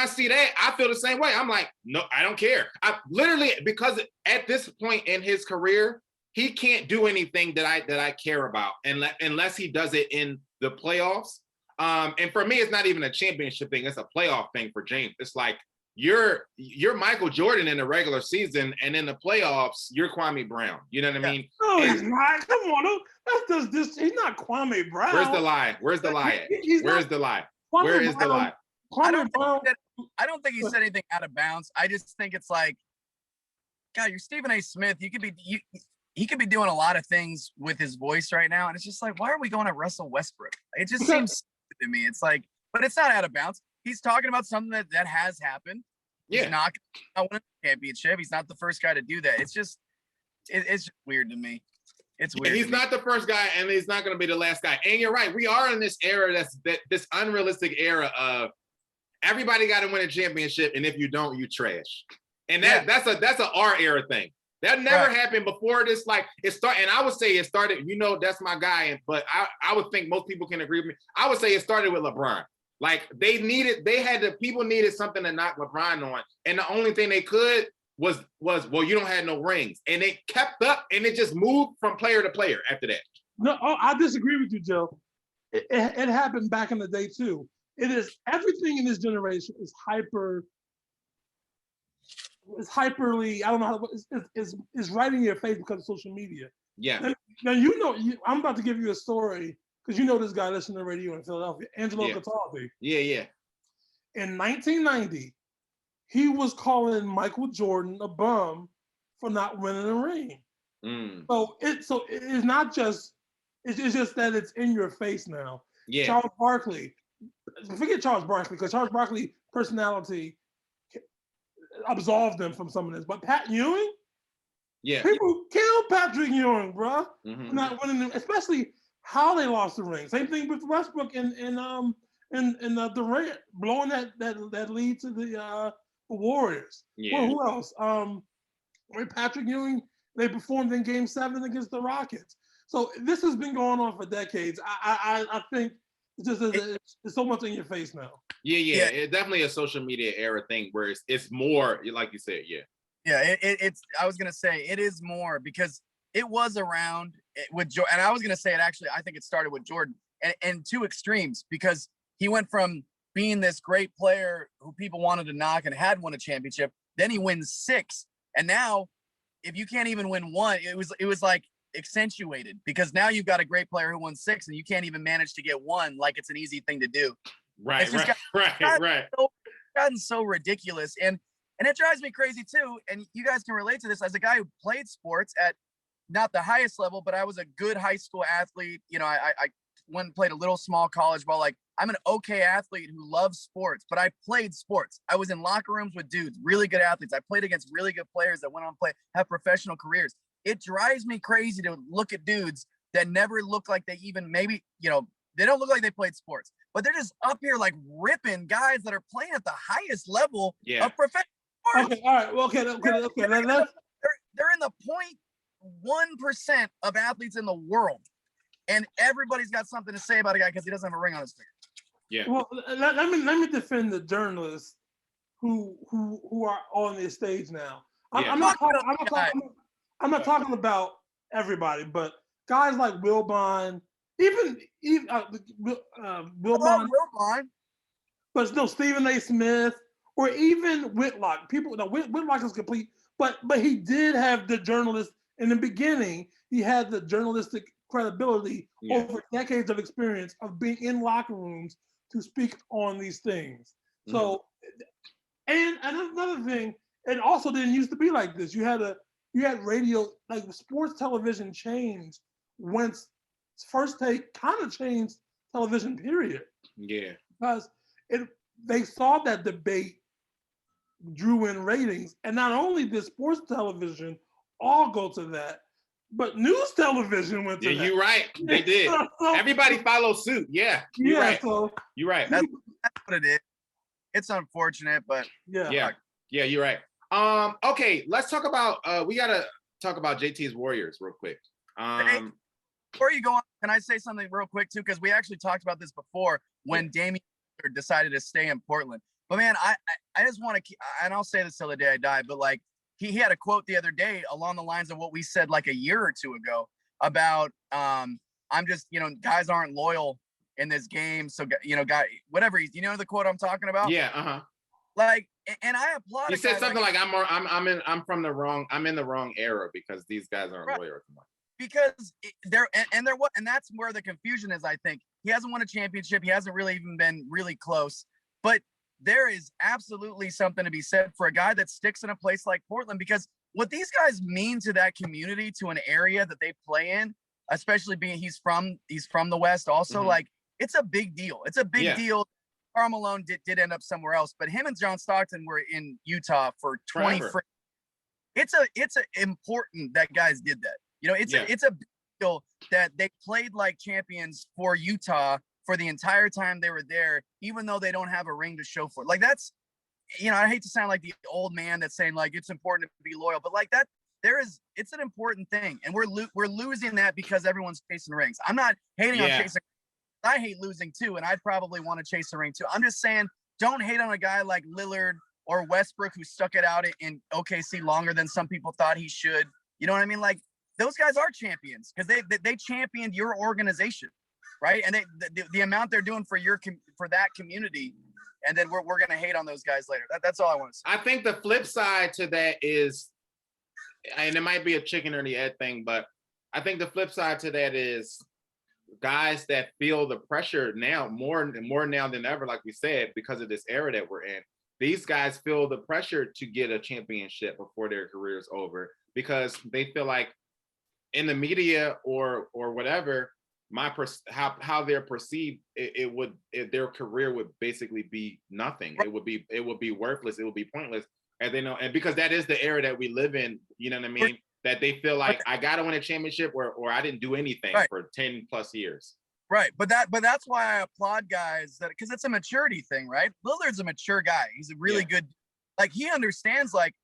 see that, I feel the same way. I'm like, no, I don't care. I literally, because at this point in his career, he can't do anything that I care about unless he does it in the playoffs. And for me, it's not even a championship thing; it's a playoff thing for James. It's like you're Michael Jordan in the regular season, and in the playoffs, you're Kwame Brown. You know what I mean? No, he's not. Come on, that's just this. He's not Kwame Brown. Where's the lie? Where's the lie? Where's the lie? Where is the lie? I don't think he said anything out of bounds. I just think it's like, God, you're Stephen A. Smith. He could be doing a lot of things with his voice right now. And it's just like, why are we going at Russell Westbrook? It just seems stupid to me. It's like, but it's not out of bounds. He's talking about something that has happened. Yeah. He's not going to win a championship. He's not the first guy to do that. It's just weird to me. It's weird. He's not the first guy, and he's not going to be the last guy. And you're right. We are in this era this unrealistic era of everybody got to win a championship, and if you don't, you trash. And that's a our era thing. That never happened before this. Like it started, and I would say it started. That's my guy. But I would think most people can agree with me. I would say it started with LeBron. Like people needed something to knock LeBron on, and the only thing they could was well, you don't have no rings, and it kept up, and it just moved from player to player after that. No, I disagree with you, Joe. It happened back in the day too. It is everything in this generation is hyperly, I don't know how is right in your face because of social media. Yeah. Now I'm about to give you a story because this guy listening to radio in Philadelphia, Angelo Cataldi. Yeah. In 1990, he was calling Michael Jordan a bum for not winning a ring. So it's not just it's just that it's in your face now. Yeah. Charles Barkley, forget Charles Barkley because Charles Barkley's personality absolved them from some of this. But Pat Ewing, people killed Patrick Ewing, bro. Mm-hmm. Not winning, especially how they lost the ring. Same thing with Westbrook and Durant blowing that lead to the Warriors. Yeah. Well, who else? Patrick Ewing, they performed in Game 7 against the Rockets. So this has been going on for decades. I think it's so much in your face now. Yeah. It's definitely a social media era thing where it's more, like you said, it's I was gonna say it is more because it was around with Jordan, and I was gonna say it actually. I think it started with Jordan and two extremes because he went from being this great player who people wanted to knock and had won a championship. Then he wins 6, and now if you can't even win 1, it was like accentuated because now you've got a great player who won 6 and you can't even manage to get 1 like it's an easy thing to do. Right. Gotten so ridiculous, and it drives me crazy too. And you guys can relate to this as a guy who played sports at not the highest level, but I was a good high school athlete. I went and played a little small college ball. Like I'm an okay athlete who loves sports, but I played sports. I was in locker rooms with dudes, really good athletes. I played against really good players that went on to have professional careers. It drives me crazy to look at dudes that never look like they even maybe, they don't look like they played sports, but they're just up here like ripping guys that are playing at the highest level of professional sports. Okay, all right. Well, okay. They're in the 0.1% of athletes in the world, and everybody's got something to say about a guy because he doesn't have a ring on his finger. Yeah. Well, let me defend the journalists who are on this stage now. I'm not talking about everybody, but guys like Wilbon, even Wilbon, but no, Stephen A. Smith, or even Whitlock. Whitlock is complete, but he did have the journalist in the beginning. He had the journalistic credibility over decades of experience of being in locker rooms to speak on these things. So, and another thing, it also didn't used to be like this. You had you had radio, like sports television changed once First Take kind of changed television, period. Yeah. Because they saw that debate drew in ratings, and not only did sports television all go to that, but news television went to that. Yeah, you're right. They did. Everybody follows suit. Yeah. You're right. So you're right. That's what it is. It's unfortunate, but yeah, you're right. Okay, let's talk about we gotta talk about JT's Warriors real quick. Before you go on, can I say something real quick too? Because we actually talked about this before when Damian decided to stay in Portland. But man, I just want to keep, and I'll say this till the day I die, but like he had a quote the other day along the lines of what we said like a year or two ago about I'm just, guys aren't loyal in this game. So, guy, whatever he's, the quote I'm talking about? Yeah. Like, and I applaud. He said something like I'm in the wrong era because these guys aren't loyal. Because and that's where the confusion is. I think he hasn't won a championship. He hasn't really even been really close, but there is absolutely something to be said for a guy that sticks in a place like Portland, because what these guys mean to that community, to an area that they play in, especially being he's from the West also, like it's a big deal. It's a big deal. Karl Malone did end up somewhere else, but him and John Stockton were in Utah for 20. It's important that guys did that. It's a big deal that they played like champions for Utah for the entire time they were there, even though they don't have a ring to show for it. Like that's, I hate to sound like the old man that's saying like it's important to be loyal, but like that, it's an important thing, and we're losing that because everyone's chasing rings. I'm not hating on chasing. I hate losing too, and I'd probably want to chase a ring too. I'm just saying, don't hate on a guy like Lillard or Westbrook who stuck it out in OKC longer than some people thought he should. You know what I mean? Like those guys are champions because they championed your organization, right? And the amount they're doing for that community, and then we're gonna hate on those guys later. That's all I want to say. I think the flip side to that is, and it might be a chicken or the egg thing, but I think the flip side to that is guys that feel the pressure now more now than ever, like we said, because of this era that we're in. These guys feel the pressure to get a championship before their career is over, because they feel like in the media or whatever, how they're perceived, their career would basically be nothing. It would be worthless. It would be pointless. And they know, and because that is the era that we live in, you know what I mean? That they feel like I gotta win a championship or I didn't do anything for 10 plus years. Right. But that's why I applaud guys that, because it's a maturity thing, right? Lillard's a mature guy. He's a really good, like he understands, like,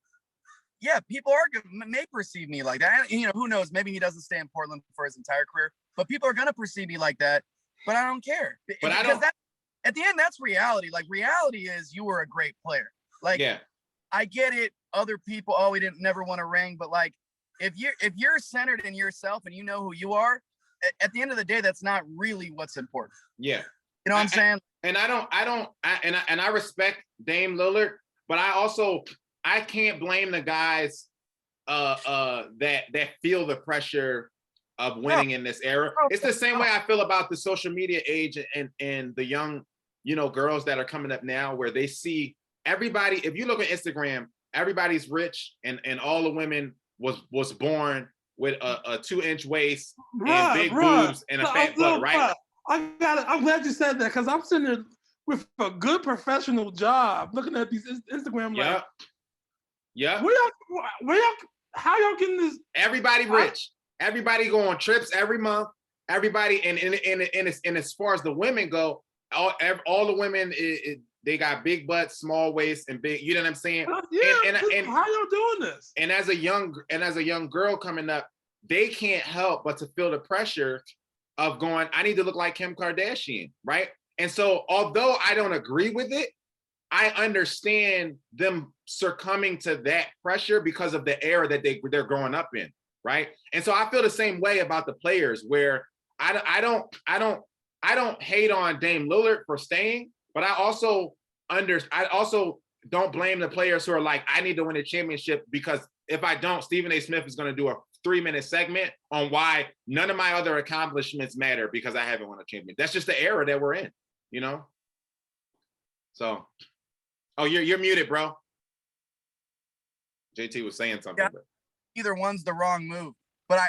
people may perceive me like that. And, who knows? Maybe he doesn't stay in Portland for his entire career, but people are gonna perceive me like that. But I don't care. But at the end, that's reality. Like reality is you were a great player. Like I get it. Other people, we didn't never want a ring, but like if you're centered in yourself and you know who you are, at the end of the day, that's not really what's important. Yeah. You know what I'm saying? And I respect Dame Lillard, but I can't blame the guys that feel the pressure of winning in this era. It's the same way I feel about the social media age and the young, girls that are coming up now, where they see everybody. If you look at Instagram, everybody's rich and all the women was born with a 2-inch waist and big boobs and a fat butt, right? I'm glad you said that, because I'm sitting there with a good professional job looking at these Instagram. How y'all getting this? Everybody rich. Everybody go on trips every month. Everybody and as far as the women go, all the women they got big butts, small waists, and big. You know what I'm saying? And how y'all doing this? And as a young girl coming up, they can't help but to feel the pressure of going, I need to look like Kim Kardashian, right? And so, although I don't agree with it, I understand them succumbing to that pressure because of the era that they're growing up in, right? And so I feel the same way about the players, where I don't hate on Dame Lillard for staying, but I also don't blame the players who are like, I need to win a championship, because if I don't, Stephen A. Smith is going to do a 3-minute segment on why none of my other accomplishments matter because I haven't won a championship. That's just the era that we're in, So, you're muted, bro. JT was saying something. either one's the wrong move. But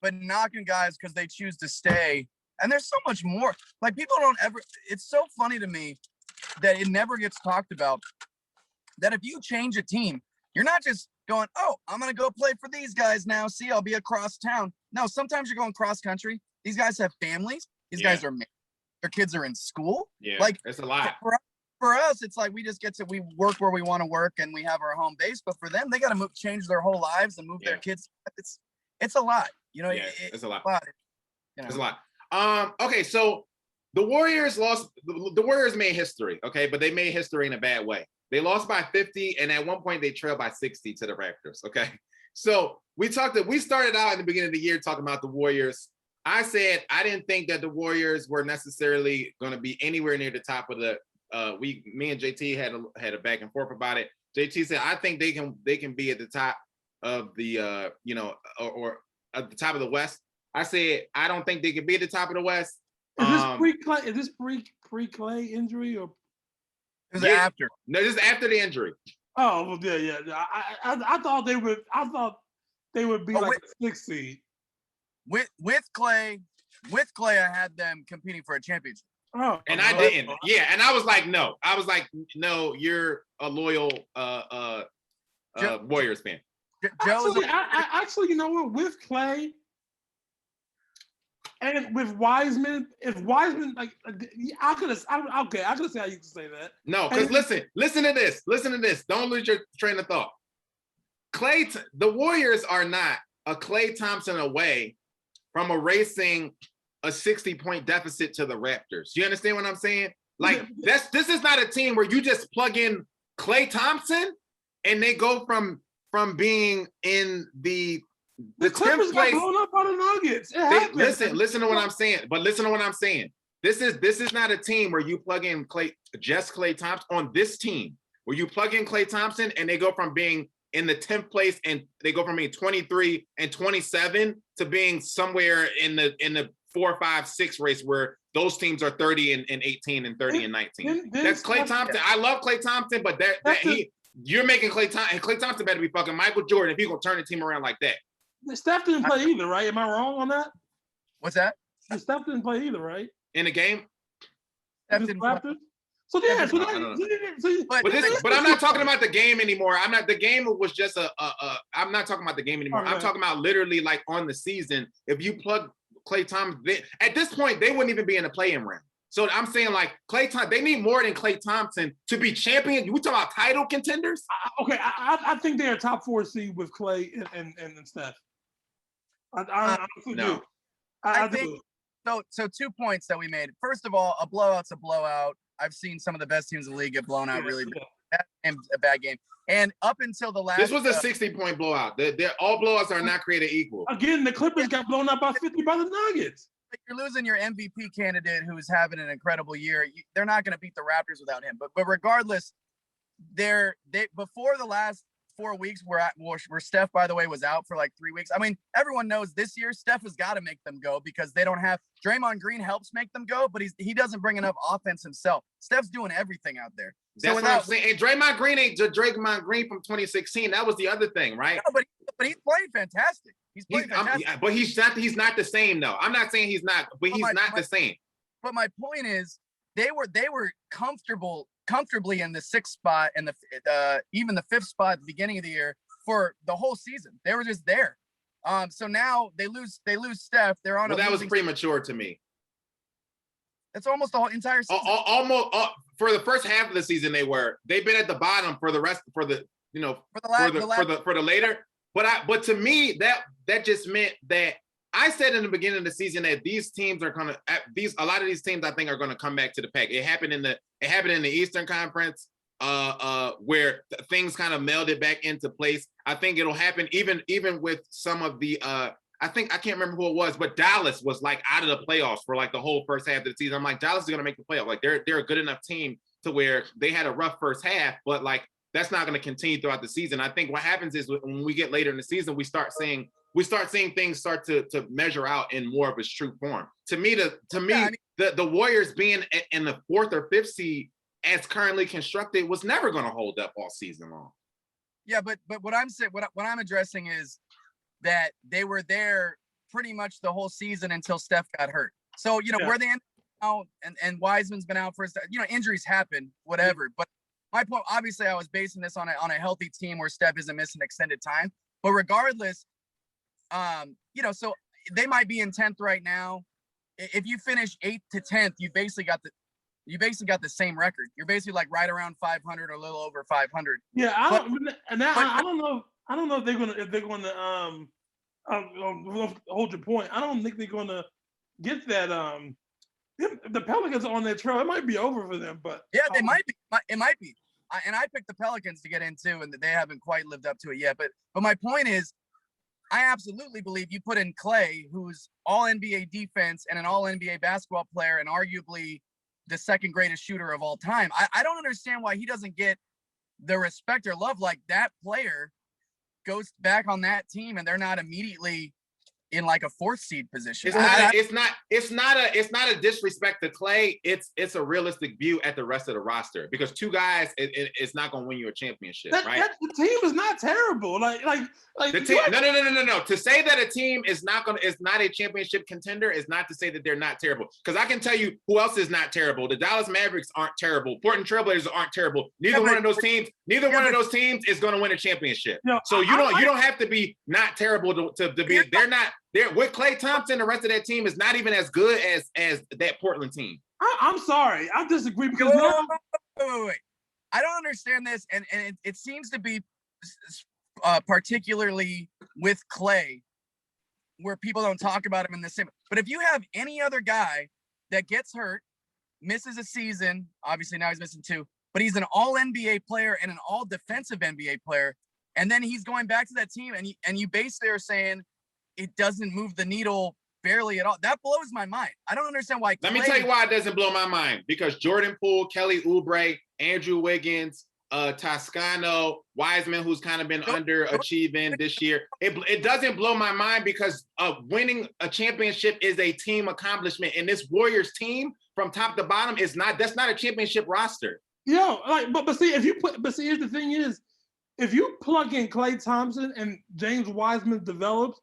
but knocking guys because they choose to stay. And there's so much more. Like people don't ever. It's so funny to me that it never gets talked about. That if you change a team, you're not just going, oh, I'm gonna go play for these guys now. See, I'll be across town. No, sometimes you're going cross country. These guys have families. These guys are married. Their kids are in school. Yeah, like it's a lot. For us, it's like we work where we want to work and we have our home base. But for them, they got to change their whole lives and move their kids. It's a lot. You know, it's a lot. You know? It's a lot. Okay, so the Warriors lost. The Warriors made history. Okay, but they made history in a bad way. They lost by 50, and at one point they trailed by 60 to the Raptors. Okay, so we started out in the beginning of the year talking about the Warriors. I said I didn't think that the Warriors were necessarily going to be anywhere near the top of the. Me and JT had a back and forth about it. JT said I think they can be at the top of the or at the top of the West. I said I don't think they can be at the top of the West. Is this pre-Clay? Is this pre-Clay injury or? It was after. No, this is after the injury. Oh well, yeah. I thought they would. I thought they would be like a 6 seed. With Clay, I had them competing for a championship. Oh, and I didn't. Yeah, and I was like, no. I was like, no, you're a loyal Warriors fan. Actually, you know what? With Clay and with Wiseman, if Wiseman I could have said how you can say that. No, because listen to this. Don't lose your train of thought. The Warriors are not a Klay Thompson away from erasing a 60-point deficit to the Raptors. You understand what I'm saying? Like this is not a team where you just plug in Klay Thompson and they go from being in the Clippers got blown up by the Nuggets. Listen to what I'm saying. But listen to what I'm saying. This is not a team where you plug in Klay Thompson on this team where you plug in Klay Thompson and they go from being in the 10th place and they go from being 23 and 27 to being somewhere in the 4, 5, 6 race where those teams are 30 and 18 and 30 and 19. That's Klay Thompson. I love Klay Thompson, but you're making Klay Thompson, and Klay Thompson better be fucking Michael Jordan if he's gonna turn the team around like that. Steph didn't play either, right? Am I wrong on that? What's that? Steph didn't play either, right? In the game? Steph didn't play. So yeah, but I'm not talking about the game anymore. The game was just I'm not talking about the game anymore. I'm talking about literally like on the season. If you plug Klay Thompson, at this point, they wouldn't even be in the play-in round. So I'm saying like Klay Thompson, they need more than Klay Thompson to be champion. You talking about title contenders? I think they're a top 4 seed with Klay and Steph. I think so. 2 points that we made. First of all, a blowout's a blowout. I've seen some of the best teams in the league get blown out really bad. A bad game. And up until the last, this was a 60-point blowout. All blowouts are not created equal. Again, the Clippers got blown out by 50 by the Nuggets. You're losing your MVP candidate who's having an incredible year. They're not going to beat the Raptors without him. But regardless, they before the last 4 weeks where Steph, by the way, was out for like 3 weeks. I mean, everyone knows this year Steph has got to make them go because they don't have Draymond Green helps make them go, but he doesn't bring enough offense himself. Steph's doing everything out there. That's what I'm saying. And Draymond Green ain't Draymond Green from 2016. That was the other thing, right? No, but he's playing fantastic. He's playing fantastic. But he's not the same though. I'm not saying he's not, but he's not the same. But my point is, they were comfortably in the 6th spot and even the 5th spot at the beginning of the year for the whole season. They were just there. So now they lose Steph. They're on. Well, that was premature to me. It's almost the whole entire season. Almost for the first half of the season, they've been at the bottom for the rest for the later. But to me that just meant that I said in the beginning of the season that these teams are gonna a lot of these teams I think are gonna come back to the pack. It happened in the Eastern Conference where things kind of melded back into place. I think it'll happen even with some of the I can't remember who it was, but Dallas was like out of the playoffs for like the whole first half of the season. I'm like, Dallas is gonna make the playoff. Like they're a good enough team to where they had a rough first half, but like that's not going to continue throughout the season. I think what happens is when we get later in the season, we start seeing things start to measure out in more of its true form. To me, the Warriors being in the 4th or 5th seed as currently constructed was never going to hold up all season long. Yeah, but what I'm saying, what I'm addressing is that they were there pretty much the whole season until Steph got hurt. So, where they end out and Wiseman's been out for, injuries happen, whatever. But my point, obviously, I was basing this on a healthy team where Steph isn't missing extended time. But regardless, so they might be in 10th right now. If you finish 8th to 10th, you basically got the same record. You're basically like right around 500 or a little over 500. Yeah, I don't know if they're gonna hold your point. I don't think they're gonna get that. The Pelicans are on their trail. It might be over for them, but yeah, they might be. It might be. I picked the Pelicans to get into, and they haven't quite lived up to it yet. But my point is, I absolutely believe you put in Clay, who's all NBA defense and an all NBA basketball player, and arguably the second greatest shooter of all time. I don't understand why he doesn't get the respect or love. Like, that player goes back on that team and they're not immediately in like a 4th seed position. It's not a disrespect to Clay. It's a realistic view at the rest of the roster, because 2 guys, it's not going to win you a championship, right? The team is not terrible. Like the team. No. To say that a team is not a championship contender is not to say that they're not terrible. Because I can tell you who else is not terrible. The Dallas Mavericks aren't terrible. Portland Trailblazers aren't terrible. Neither one of those teams is going to win a championship. So you don't have to be not terrible to be. They're not. There with Klay Thompson, the rest of that team is not even as good as that Portland team. I'm sorry, I disagree because wait. I don't understand this, and it seems to be particularly with Klay, where people don't talk about him in the same. But if you have any other guy that gets hurt, misses a season, obviously now he's missing 2, but he's an all NBA player and an all defensive NBA player, and then he's going back to that team, and you basically are saying it doesn't move the needle barely at all. That blows my mind. I don't understand why. Let me tell you why it doesn't blow my mind. Because Jordan Poole, Kelly Oubre, Andrew Wiggins, Toscano, Wiseman, who's kind of been underachieving this year. It doesn't blow my mind because winning a championship is a team accomplishment. And this Warriors team from top to bottom that's not a championship roster. But see, here's the thing is, if you plug in Klay Thompson and James Wiseman develops,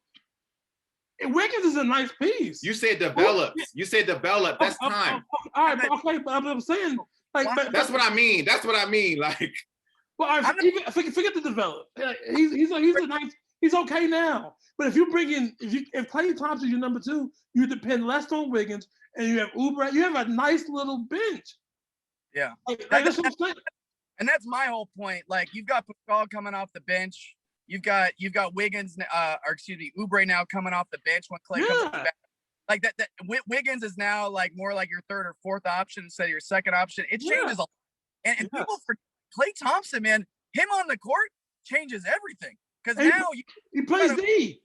Wiggins is a nice piece. You said develops. You said develop. That's time. All right, but I'm saying, that's what I mean. That's what I mean. Like, well, forget the develop. He's a nice. He's okay now. But if you bring in, if Klay Thompson's your number 2, you depend less on Wiggins, and you have Oubre. You have a nice little bench. Yeah, that's what I'm saying. And that's my whole point. Like, you've got Pascal coming off the bench. You've got Wiggins, Oubre now coming off the bench when Klay comes back. Like that Wiggins is now like more like your 3rd or 4th option instead of your 2nd option. It changes a lot. And people forget Klay Thompson, man, him on the court changes everything. Because now he plays D.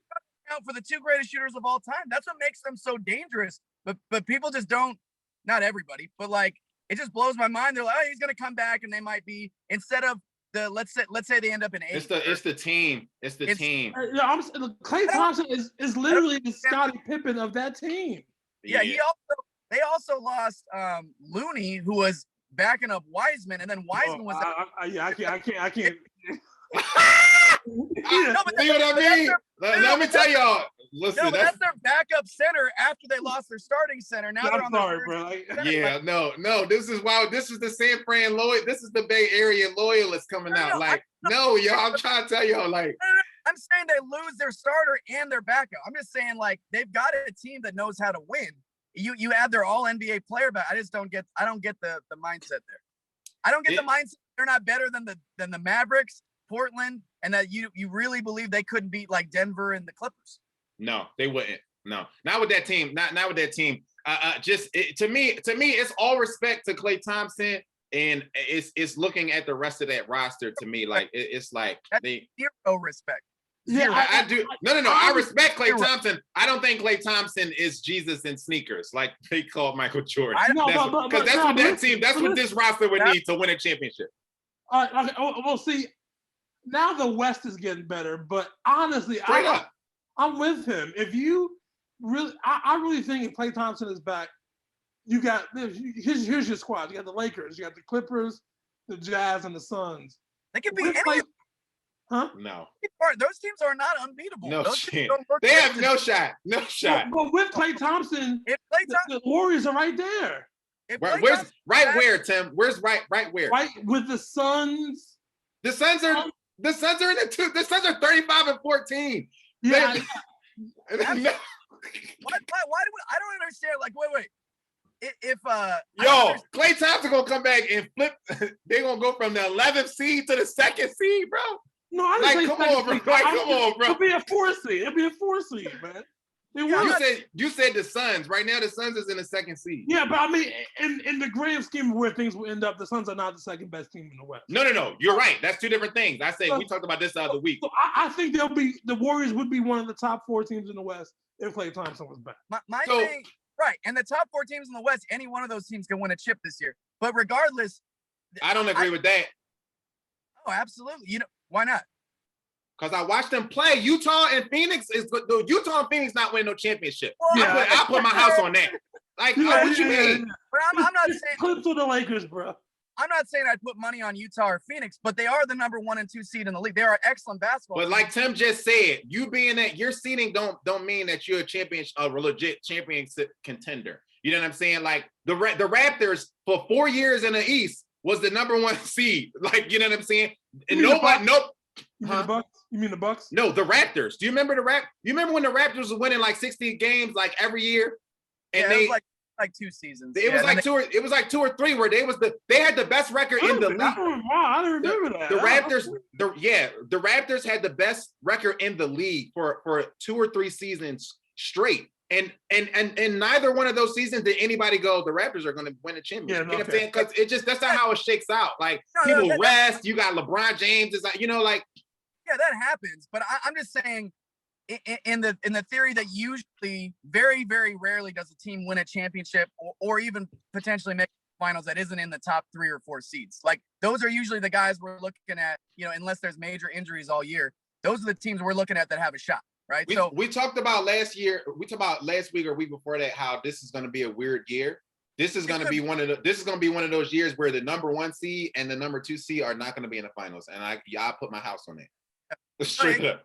For the 2 greatest shooters of all time. That's what makes them so dangerous. But people just don't, not everybody, but like, it just blows my mind. They're like, oh, he's gonna come back, and they might be, instead of let's say they end up in 8th. It's the team. It's the team. Klay Thompson is literally the Scottie Pippen of that team. Yeah. They also lost Looney, who was backing up Wiseman, and then Wiseman was. I can't. See what I mean? Let me tell y'all. Listen, that's their backup center after they lost their starting center. Now they're on bro. Yeah, no. This is the San Fran Lloyd. This is the Bay Area loyalists coming out. Y'all. I'm trying to tell y'all. Like, I'm saying they lose their starter and their backup. I'm just saying, like, they've got a team that knows how to win. You add their all NBA player back. I don't get the mindset there. I don't get the mindset they're not better than the Mavericks, Portland, and that you really believe they couldn't beat like Denver and the Clippers. No, they wouldn't. No, not with that team. Not with that team. To me, it's all respect to Klay Thompson, and it's looking at the rest of that roster. To me, like it's like they zero respect. Yeah, I do. No. I respect Klay Thompson. I don't think Klay Thompson is Jesus in sneakers, like they called Michael Jordan. Because that's what that team. That's what this roster would need to win a championship. We'll see. Now the West is getting better, but honestly, I'm with him. If you really, I really think if Klay Thompson is back, you got here's your squad. You got the Lakers, you got the Clippers, the Jazz, and the Suns. They could be any. Huh? No. Those teams are not unbeatable. No Those shit. They have no shot. No shot. But with Klay Thompson, the Warriors are right there. Where's where, Tim? Where's right where? Right with the Suns. The Suns are in the the Suns are 35-14. Yeah. Why do we, I don't understand. Like, wait. If Klay Thompson gonna come back and flip, they're gonna go from the 11th seed to the 2nd seed, bro. No, I didn't say come on, bro. Come on, bro. It'll be a 4 seed. It'll be a 4 seed, man. You said the Suns. Right now, the Suns is in the 2nd seed. Yeah, but I mean, in the grand scheme of where things will end up, the Suns are not the second best team in the West. No. You're right. That's two different things. I said we talked about this the other week. So I think the Warriors would be one of the top 4 teams in the West if Klay Thompson was back. My thing, right? And the top 4 teams in the West, any one of those teams can win a chip this year. But regardless, I don't agree with that. Oh, absolutely. Why not? Because I watched them play. Utah and Phoenix not winning no championship. Well, I put my house on that. Like, what you mean? But I'm not saying clips of the Lakers, bro. I'm not saying I'd put money on Utah or Phoenix, but they are the number 1 and 2 seed in the league. They are excellent basketball. But like Tim just said, you being that your seeding don't mean that you're a legit championship contender. You know what I'm saying? Like the Raptors for 4 years in the East was the number 1 seed. Like, you know what I'm saying? And nobody. You mean the Bucks? You mean the Bucks? No, the Raptors. Do you remember You remember when the Raptors were winning like 60 games like every year? And it was like 2 seasons. It was like 2 or 3 where they had the best record in the league. Wow, I don't remember that. The Raptors had the best record in the league for 2 or 3 seasons straight. And neither one of those seasons did anybody go, the Raptors are going to win a championship. You know what I'm saying? Because that's not how it shakes out. Like people rest. You got LeBron James. Is like, yeah, that happens. But I'm just saying, in the theory that usually, very, very rarely does a team win a championship or even potentially make finals that isn't in the top 3 or 4 seeds. Like those are usually the guys we're looking at. Unless there's major injuries all year, those are the teams we're looking at that have a shot. Right. We talked about last year. We talked about last week or week before that how this is going to be a weird year. This is going to be one of those years where the number 1 seed and the number 2 seed are not going to be in the finals. And I put my house on it. Straight up.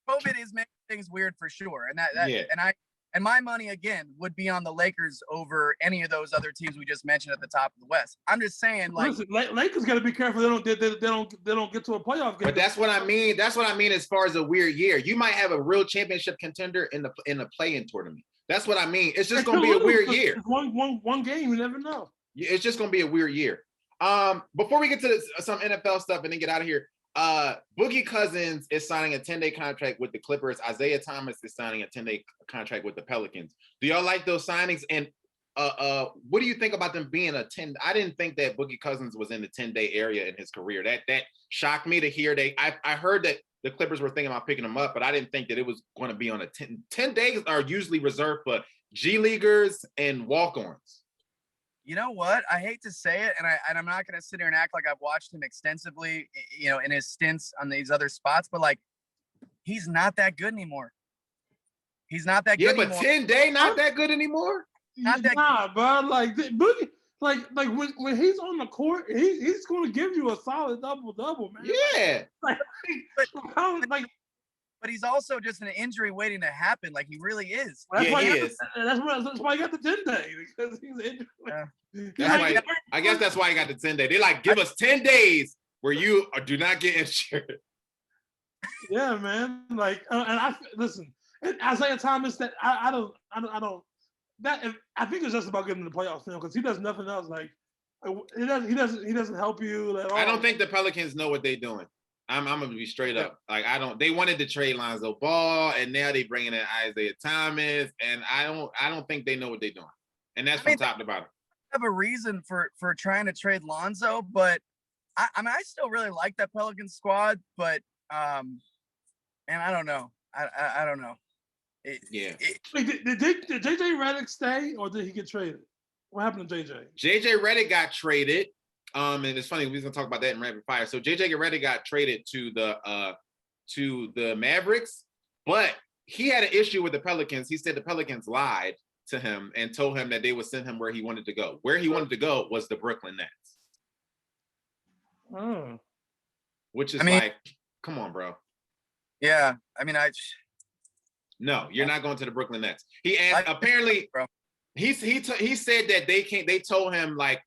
COVID is making things weird for sure, and my money again would be on the Lakers over any of those other teams we just mentioned at the top of the West. I'm just saying, like, listen, Lakers got to be careful they don't get to a playoff game. But that's what I mean. That's what I mean as far as a weird year. You might have a real championship contender in the play-in tournament. That's what I mean. It's just going to be a weird year. One game, you never know. It's just going to be a weird year. Before we get to some NFL stuff and then get out of here, Boogie Cousins is signing a 10-day contract with the Clippers. Isaiah Thomas is signing a 10-day contract with the Pelicans. Do y'all like those signings? And what do you think about them being a 10? I didn't think that Boogie Cousins was in the 10-day area in his career. That shocked me to hear. I heard that the Clippers were thinking about picking him up, but I didn't think that it was going to be on a 10 days are usually reserved for G Leaguers and walk-ons. You know what? I hate to say it, and I'm not going to sit here and act like I've watched him extensively, in his stints on these other spots, but like, he's not that good anymore. He's not that good anymore. Yeah, but 10-day not that good anymore? Not that good. Bro. Like, Boogie, like when he's on the court, he's going to give you a solid double-double, man. Yeah. But he's also just an injury waiting to happen. Like he really is. That's he is. That's why he got the 10-day, because he's injured. I guess that's why he got the 10-day. They like give us 10 days where you do not get injured. Yeah, man. Like, and I listen. Isaiah Thomas. That I don't. That I think it's just about getting to the playoffs now because he does nothing else. Like he doesn't help you at all. I don't think the Pelicans know what they're doing. I'm gonna be straight up. Like they wanted to trade Lonzo Ball, and now they bringing in Isaiah Thomas, and I don't think they know what they're doing. And that's from top to bottom. I have a reason for trying to trade Lonzo, but I still really like that Pelicans squad, but and I don't know. I don't know. Wait, did JJ Redick stay or did he get traded? What happened to JJ? JJ Redick got traded. And it's funny, we're gonna talk about that in rapid fire. So JJ Redick got traded to the Mavericks, but he had an issue with the Pelicans. He said the Pelicans lied to him and told him that they would send him where he wanted to go. Where he wanted to go was the Brooklyn Nets. Oh. Which is like Come on, bro. Yeah, I mean, No, you're not going to the Brooklyn Nets. He asked. Apparently, bro. He said that they told him like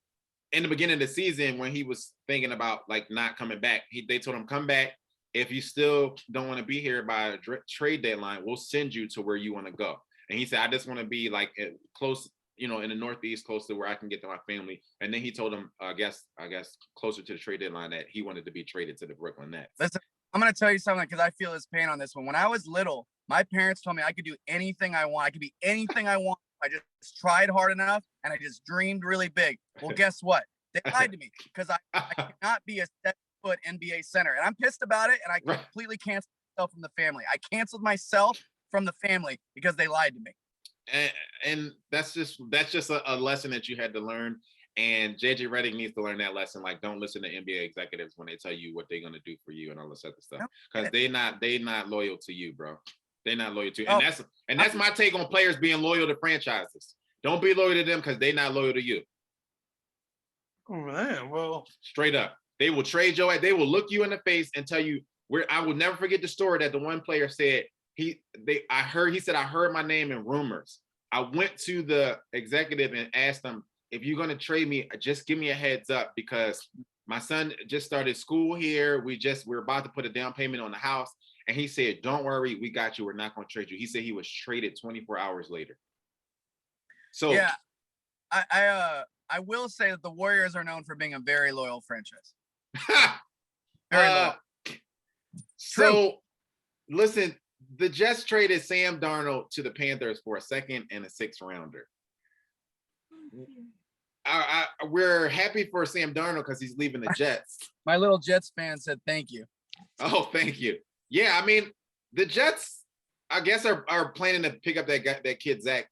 in the beginning of the season when he was thinking about like not coming back. They told him come back. If you still don't want to be here by a trade deadline, we'll send you to where you want to go. And he said, I just want to be like close, in the Northeast, close to where I can get to my family. And then he told him, I guess closer to the trade deadline that he wanted to be traded to the Brooklyn Nets. Listen, I'm going to tell you something because I feel his pain on this one. When I was little, my parents told me I could do anything I want. I could be anything I want. I just tried hard enough and I just dreamed really big. Well, guess what? They lied to me because I cannot be a 7-foot NBA center. And I'm pissed about it. And I completely canceled myself from the family. I canceled myself from the family because they lied to me. And that's just a lesson that you had to learn. And JJ Redick needs to learn that lesson. Like, don't listen to NBA executives when they tell you what they're gonna do for you and all this other stuff. Because they not loyal to you, bro. They're not loyal to you. And that's my take on players being loyal to franchises. Don't be loyal to them because they're not loyal to you. Oh man, well, straight up. They will trade your ass. They will look you in the face and tell you where. I will never forget the story that the one player said. He said, I heard my name in rumors. I went to the executive and asked them, if you're going to trade me, just give me a heads up because my son just started school here. We're about to put a down payment on the house. And he said, don't worry, we got you. We're not going to trade you. He said he was traded 24 hours later. So yeah, I will say that the Warriors are known for being a very loyal franchise. Very loyal. So listen, the Jets traded Sam Darnold to the Panthers for a 2nd and a 6th rounder. We're happy for Sam Darnold because he's leaving the Jets. My little Jets fan said thank you. Oh, thank you. Yeah, I mean, the Jets, I guess, are planning to pick up that kid, Zach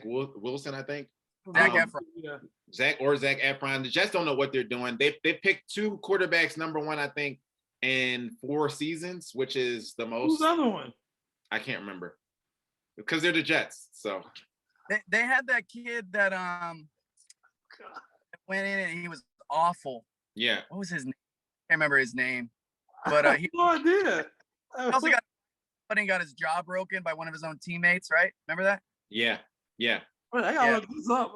Wilson, I think. Zach Efron. Yeah. Zach Efron. The Jets don't know what they're doing. They picked 2 quarterbacks, number 1, I think, in 4 seasons, which is the most. Who's the other one? I can't remember. Because they're the Jets, so. They had that kid that went in and he was awful. Yeah. What was his name? I can't remember his name. But he no idea. Also got his jaw broken by one of his own teammates, right? Remember that? Yeah. Wait, I gotta look this up.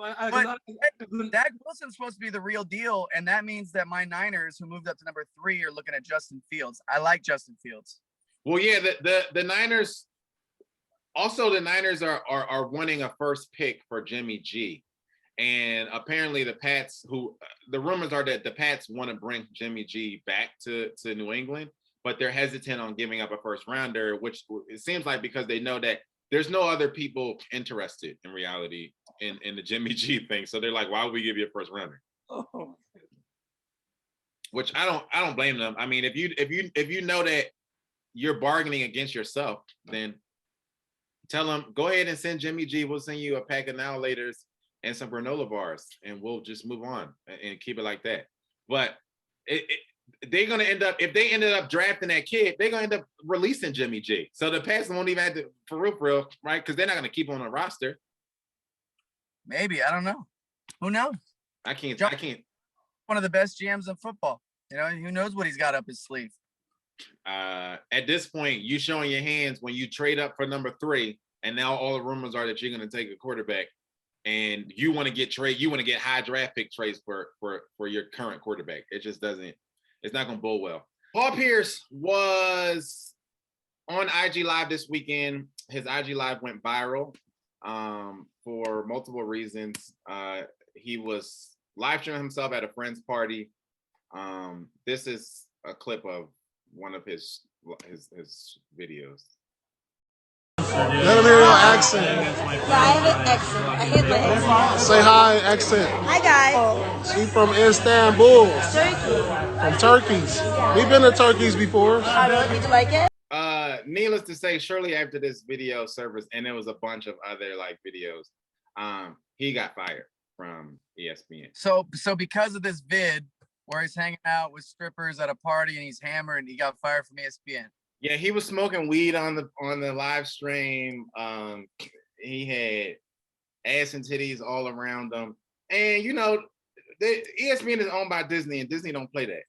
Dak Wilson's supposed to be the real deal, and that means that my Niners, who moved up to number 3, are looking at Justin Fields. I like Justin Fields. Well, yeah, the Niners. Also, the Niners are wanting a first pick for Jimmy G, and apparently the Pats, the rumors are that the Pats want to bring Jimmy G back to New England, but they're hesitant on giving up a first rounder, which it seems like because they know that there's no other people interested in reality in the Jimmy G thing. So they're like, why would we give you a first rounder? Oh. Which I don't blame them. I mean, if you know that you're bargaining against yourself, then tell them, go ahead and send Jimmy G. We'll send you a pack of Now Laters and some granola bars, and we'll just move on and keep it like that. But they're going to end up, if they ended up drafting that kid, they're going to end up releasing Jimmy G. So the Pats won't even have to, for real, right? Because they're not going to keep him on the roster. Maybe. I don't know. Who knows? I can't. One of the best GMs in football. Who knows what he's got up his sleeve. At this point, you showing your hands when you trade up for number 3, and now all the rumors are that you're going to take a quarterback, and you want to get high draft pick trades for your current quarterback. It just doesn't. It's not going to bode well. Paul Pierce was on IG Live this weekend. His IG Live went viral for multiple reasons. He was live streaming himself at a friend's party. This is a clip of one of his videos. Let him hear your accent. Yeah, I have an accent. I hate my accent. Say hi, accent. Hi, guys. She from Istanbul. Turkey. From Turkeys. Yeah. We've been to Turkeys before. Oh, really? Did you like it? Needless to say, shortly after this video surfaced, and there was a bunch of other videos, he got fired from ESPN. So because of this vid where he's hanging out with strippers at a party and he's hammered and he got fired from ESPN. Yeah, he was smoking weed on the live stream. He had ass and titties all around him. And the ESPN is owned by Disney, and Disney don't play that.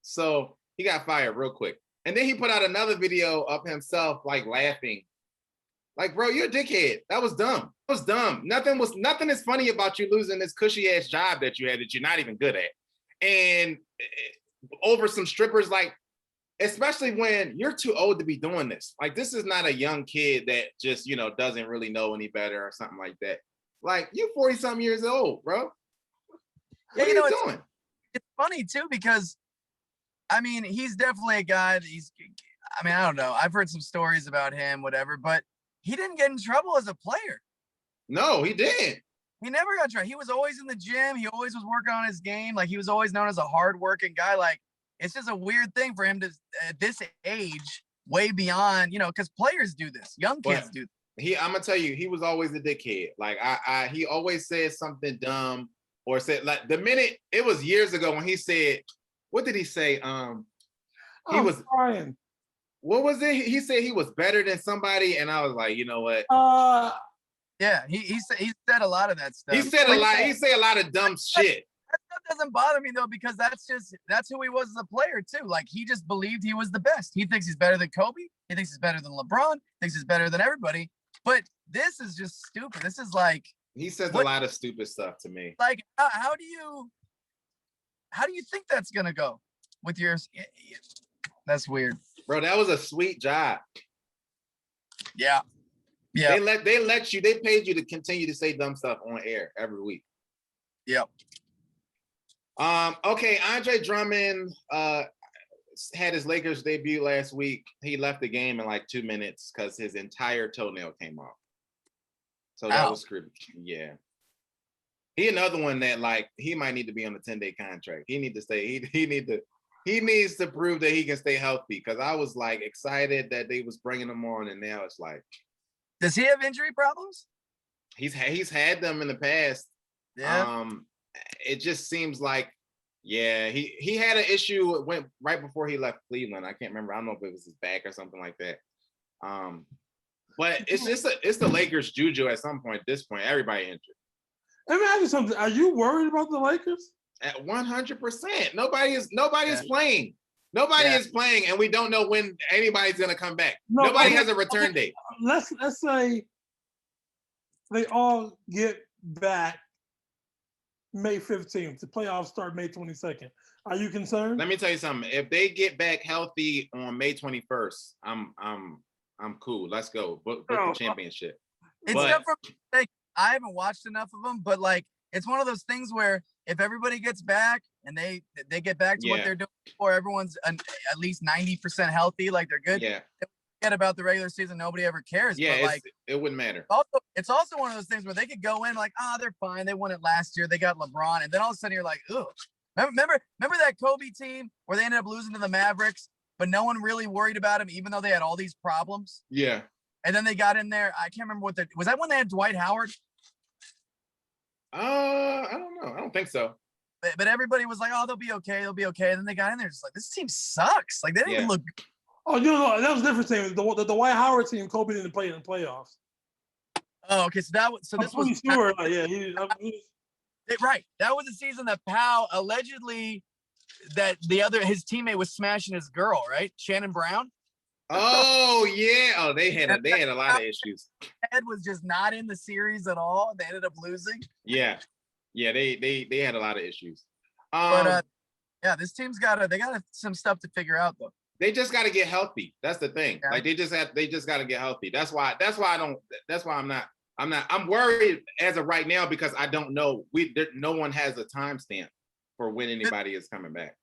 So he got fired real quick. And then he put out another video of himself like laughing. Like, bro, you're a dickhead. That was dumb. That was dumb. Nothing is funny about you losing this cushy ass job that you had that you're not even good at. And over some strippers, like, especially when you're too old to be doing this. Like, this is not a young kid that just, you know, doesn't really know any better or something like that. Like, you 40-something years old, bro. What are you doing? It's funny, too, because, I mean, he's definitely a guy that I don't know. I've heard some stories about him, whatever, but he didn't get in trouble as a player. No, he didn't. He never got in trouble. He was always in the gym. He always was working on his game. Like, he was always known as a hardworking guy. Like, it's just a weird thing for him to, at this age, way beyond, you know, because players do this. Young kids do this. I'm going to tell you, he was always a dickhead. Like, he always said something dumb or said, like, the minute, it was years ago when he said, what did he say? He was crying. What was it? He said he was better than somebody, and I was like, you know what? Yeah, he said a lot of that stuff. He said a lot. He said a lot of dumb shit. That stuff doesn't bother me though, because that's who he was as a player too. Like, he just believed he was the best. He thinks he's better than Kobe. He thinks he's better than LeBron. Thinks he's better than everybody. But this is just stupid. This is like, he says a lot of stupid stuff to me. Like, how do you think that's gonna go with yours? That's weird. Bro, that was a sweet job. Yeah. Yeah. They paid you to continue to say dumb stuff on air every week. Yep. Okay, Andre Drummond had his Lakers debut last week. He left the game in like 2 minutes because his entire toenail came off. So that was creepy. Yeah. He another one that, like, he might need to be on a 10-day contract. He need to stay. He needs to prove that he can stay healthy, because I was like excited that they was bringing him on, and now it's like. Does he have injury problems? He's had them in the past. Yeah. It just seems like, yeah, he had an issue went right before he left Cleveland. I can't remember. I don't know if it was his back or something like that. But it's the Lakers juju at some point. At this point, everybody injured. Let me ask you something. Are you worried about the Lakers? At 100%. Nobody is playing. Nobody is playing, and we don't know when anybody's gonna come back. Nobody has a return date. Let's say they all get back May 15th. The playoffs start May 22nd. Are you concerned? Let me tell you something. If they get back healthy on May 21st, I'm cool. Let's go. Book the championship. I haven't watched enough of them, but like, it's one of those things where if everybody gets back and they get back to what they're doing before, everyone's at least 90% healthy, like they're good. Yeah. Forget about the regular season. Nobody ever cares. Yeah, but like, it wouldn't matter. It's also one of those things where they could go in like, they're fine. They won it last year. They got LeBron. And then all of a sudden you're like, ugh. Remember that Kobe team where they ended up losing to the Mavericks, but no one really worried about him, even though they had all these problems? Yeah. And then they got in there. I can't remember was that when they had Dwight Howard? I don't know. I don't think so. But everybody was like, they'll be okay. They'll be okay. And then they got in there just like, this team sucks. Like, they didn't even look. Oh, no, that was a different team. The Dwight Howard team, Kobe didn't play in the playoffs. Oh, okay. So this was sure. Right. That was the season that Powell allegedly his teammate was smashing his girl, right? Shannon Brown. Oh yeah. Oh, they had a lot of issues. Ed was just not in the series at all. They ended up losing. Yeah. Yeah, they had a lot of issues. This team's got some stuff to figure out though. They just got to get healthy. That's the thing. Yeah. Like they just got to get healthy. That's why I'm worried as of right now, because I don't know. No one has a timestamp for when anybody is coming back.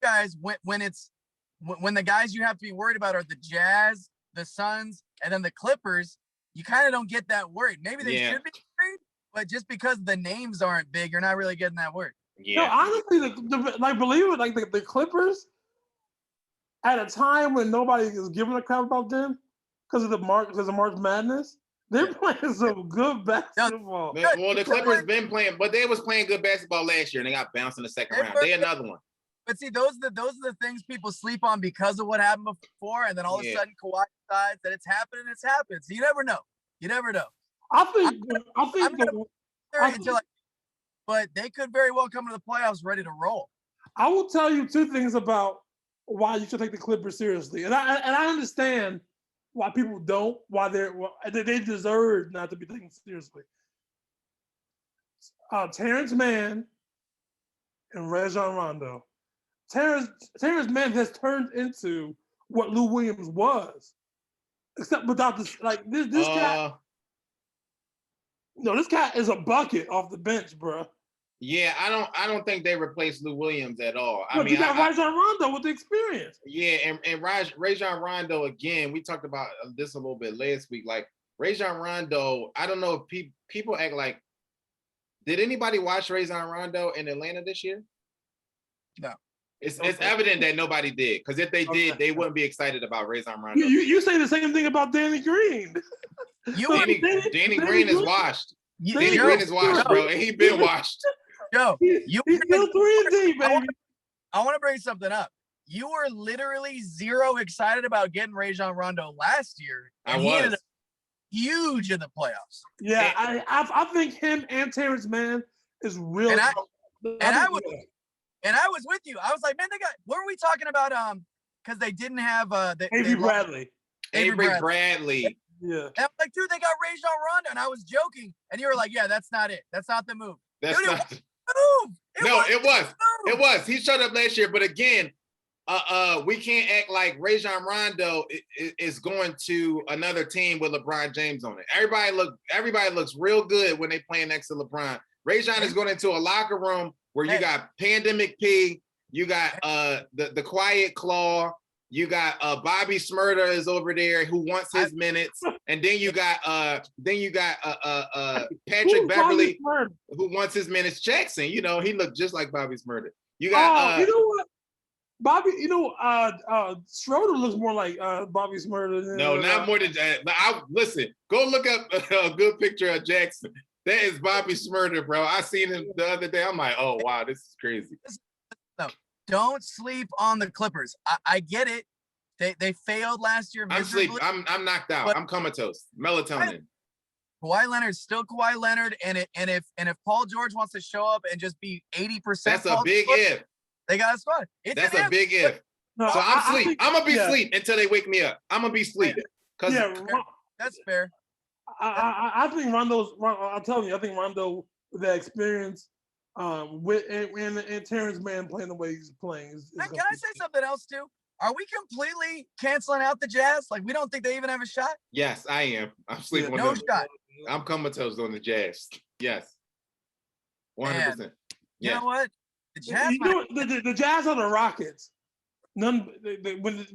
Guys, when the guys you have to be worried about are the Jazz, the Suns, and then the Clippers, you kind of don't get that worried. Maybe they should be worried, but just because the names aren't big, you're not really getting that worried. Yeah. No, honestly, believe it, like the Clippers, at a time when nobody is giving a crap about them because of March Madness, they're playing some good basketball. Well, the Clippers been playing, but they was playing good basketball last year, and they got bounced in the second round. They another one. But see, those are the things people sleep on because of what happened before, and then all of a sudden Kawhi decides that it's happening. It's happened. So you never know. But they could very well come to the playoffs ready to roll. I will tell you two things about why you should take the Clippers seriously. And I understand why people don't, why they deserve not to be taken seriously. Terrence Mann and Rajon Rondo. Terrence Mann has turned into what Lou Williams was, except without this. Like this cat. No, this cat is a bucket off the bench, bro. Yeah, I don't think they replaced Lou Williams at all. But you got Rajon Rondo with the experience. Yeah, and Rajon Rondo again. We talked about this a little bit last week. Like Rajon Rondo, I don't know if people act like. Did anybody watch Rajon Rondo in Atlanta this year? No. It's evident that nobody did, because if they did, they wouldn't be excited about Rajon Rondo. You say the same thing about Danny Green. Danny Green is washed. Danny Green is washed, bro, and he been washed. Yo, he's still 3-D, baby. I want to bring something up. You were literally zero excited about getting Rajon Rondo last year. I was huge in the playoffs. Yeah, I think him and Terrence Mann is real. And I was with you. I was like, man, what were we talking about? Because they didn't have Avery Bradley. Avery Bradley. Yeah. And I'm like, dude, they got Rajon Rondo, and I was joking, and you were like, yeah, that's not it. That's not the move. That's dude, not. It was. He showed up last year, but again, we can't act like Rajon Rondo is going to another team with LeBron James on it. Everybody looks real good when they playing next to LeBron. Rajon is going into a locker room where you got Pandemic P, you got the Quiet Claw, you got Bobby Smurda is over there who wants his minutes, and then you got Patrick Beverly who wants his minutes. Jackson, he looked just like Bobby Smurda. You got you know what? Bobby, Schroeder looks more like Bobby Smurda. No, not more than that. Listen, go look up a good picture of Jackson. That is Bobby Smurda, bro. I seen him the other day. I'm like, oh wow, this is crazy. No, don't sleep on the Clippers. I get it. They failed last year. I'm sleeping. I'm knocked out. I'm comatose. Melatonin. Kawhi Leonard's still Kawhi Leonard, and if Paul George wants to show up and just be 80%, that's a big if. They got a spot. That's a big if. No, so I'm asleep. I'm gonna be asleep until they wake me up. I'm gonna be asleep. That's fair. I think Rondo's. I'm telling you, I think Rondo with that experience, and Terrence Mann playing the way he's playing. Can I say something else too? Are we completely canceling out the Jazz? Like we don't think they even have a shot? Yes, I am. I'm sleeping on no them. Shot. I'm comatose on the Jazz. Yes, 100%. You know what? The Jazz. The Jazz are the Rockets. When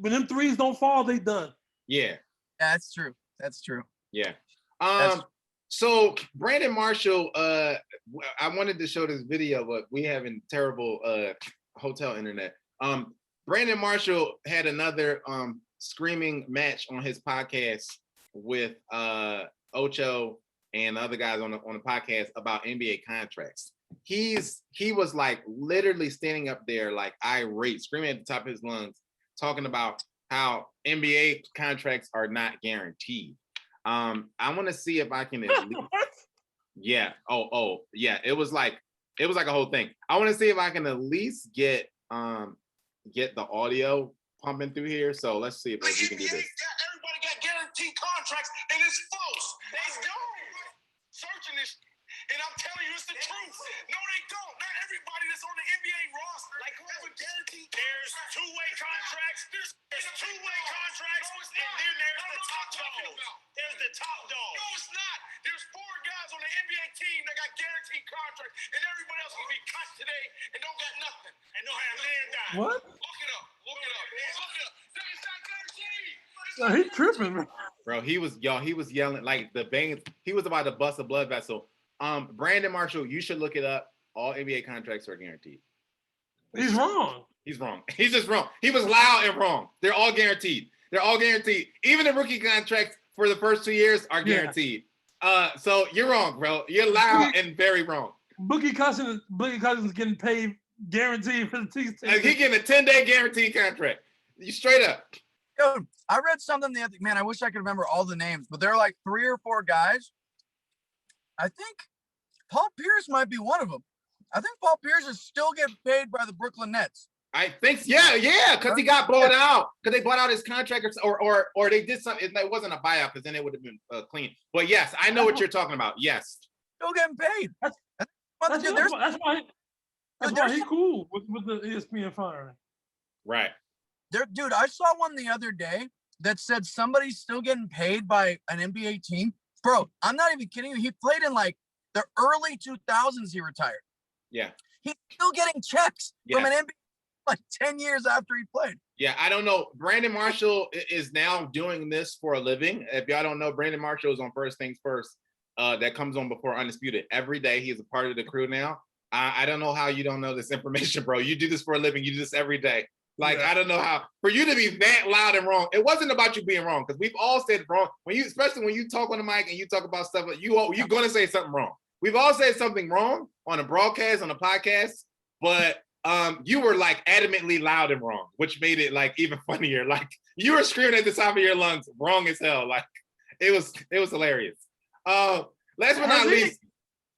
them threes don't fall, they done. Yeah. That's true. That's true. Yeah. So Brandon Marshall, I wanted to show this video, but we having terrible hotel internet. Brandon Marshall had another screaming match on his podcast with Ocho and other guys on the podcast about NBA contracts. He was like literally standing up there like irate, screaming at the top of his lungs, talking about how NBA contracts are not guaranteed. I want to see if I can at least, yeah. Oh, yeah. It was like a whole thing. I want to see if I can at least get the audio pumping through here. So let's see if we can do this. Everybody got guaranteed contracts, and it's false. They don't. Searching this, and I'm telling you, it's the truth. No, they don't. Not everybody that's on the NBA roster has a guaranteed. There's two-way contracts. There's two-way contracts, and then there's the top dog. There's the top dog. No, it's not. There's 4 guys on the NBA team that got guaranteed contracts, and everybody else will be cut today and don't got nothing and don't have land down. What? Look it up. It's not guaranteed. He tripping, bro. He was yelling like the bang. He was about to bust a blood vessel. Brandon Marshall, you should look it up. All NBA contracts are guaranteed. He's wrong. He's wrong. He's just wrong. He was loud and wrong. They're all guaranteed. Even the rookie contracts for the first 2 years are guaranteed. So you're wrong, bro. You're loud and very wrong. Boogie Cousins getting paid guaranteed for the team. He getting a 10-day guaranteed contract. You straight up. Dude, I read something the other man. I wish I could remember all the names, but there are like 3 or 4 guys. I think Paul Pierce might be one of them. I think Paul Pierce is still getting paid by the Brooklyn Nets. I think, yeah, because he got bought out, because they bought out his contract, or they did something. It wasn't a buyout, because then it would have been clean. But yes, I know what you're talking about. Yes, Still getting paid. That's why he cool with the ESPN firing. Right. Dude, I saw one the other day that said somebody's still getting paid by an NBA team. Bro, I'm not even kidding you. He played in like the early 2000s. He retired. Yeah. He's still getting checks from an NBA like 10 years after he played. Yeah, I don't know. Brandon Marshall is now doing this for a living. If y'all don't know, Brandon Marshall is on First Things First. That comes on before Undisputed. Every day he's a part of the crew now. I don't know how you don't know this information, bro. You do this for a living. You do this every day. Like, I don't know how, for you to be that loud and wrong. It wasn't about you being wrong, because we've all said wrong. Especially when you talk on the mic and you talk about stuff, you're going to say something wrong. We've all said something wrong on a broadcast, on a podcast, but you were like adamantly loud and wrong, which made it like even funnier. Like, you were screaming at the top of your lungs, wrong as hell. Like, it was hilarious. Last but not least,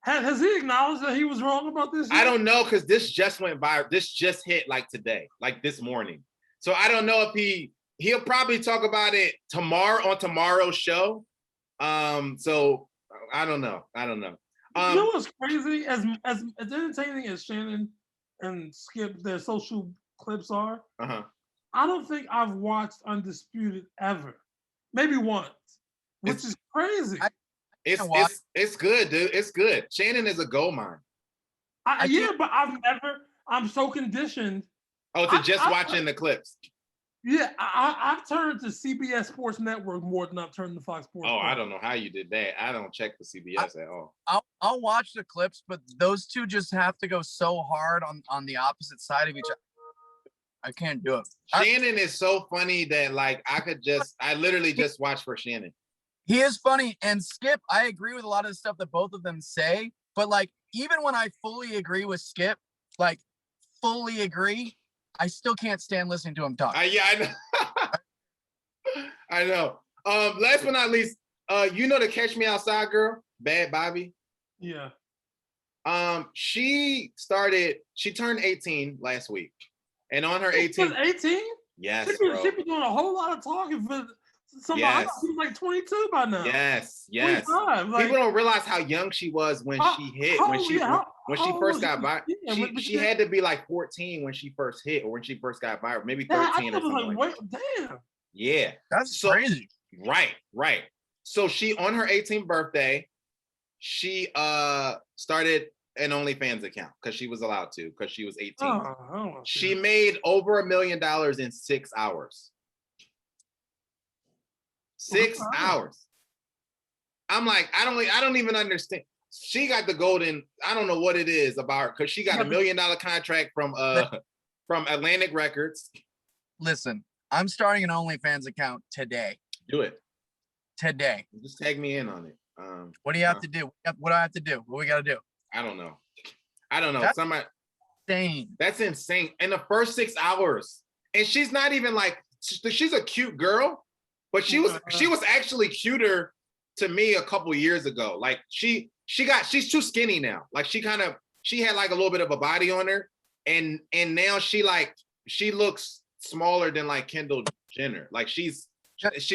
has he acknowledged that he was wrong about this? I don't know, because this just went viral. This just hit like today, like this morning. So I don't know if he'll probably talk about it tomorrow on tomorrow's show. So I don't know. You know what's crazy? As entertaining as Shannon and Skip their social clips are, I don't think I've watched Undisputed ever. Maybe once, which is crazy. It's good, dude. It's good. Shannon is a gold mine. But I'm so conditioned. To just watching the clips. Yeah, I've turned to CBS Sports Network more than I've turned to Fox Sports. Oh, I don't know how you did that. I don't check the CBS at all. I'll watch the clips, but those two just have to go so hard on the opposite side of each other. I can't do it. Shannon is so funny that like I literally just watch for Shannon. He is funny. And Skip, I agree with a lot of the stuff that both of them say, but like, even when I fully agree with Skip, like fully agree, I still can't stand listening to him talk. I know. I know. Last but not least, you know the Catch Me Outside girl, Bad Bobby? Yeah. She turned 18 last week. And on her 18th. 18? Yes. She been doing a whole lot of talking for somebody. I thought she was like 22 by now. Yes. 25, like, people don't realize how young she was when she hit, when she first got viral. She had to be like 14 when she first hit, or when she first got viral, maybe 13 or something like that. Damn. Yeah. That's crazy. Right. So she, on her 18th birthday, she started an OnlyFans account, because she was allowed to, because she was 18. She made over $1 million in 6 hours. 6 hours. I'm like, I don't even understand. She got the golden, I don't know what it is about her, because she got $1 million contract from Atlantic Records. Listen, I'm starting an OnlyFans account today. Do it. Today. Just tag me in on it. What do you have to do? What do I have to do? What we got to do? I don't know. That's insane. That's insane. In the first 6 hours. And she's not even like, she's a cute girl, but she was actually cuter to me a couple years ago. Like she's too skinny now. Like she had like a little bit of a body on her, and now she looks smaller than like Kendall Jenner. Like she's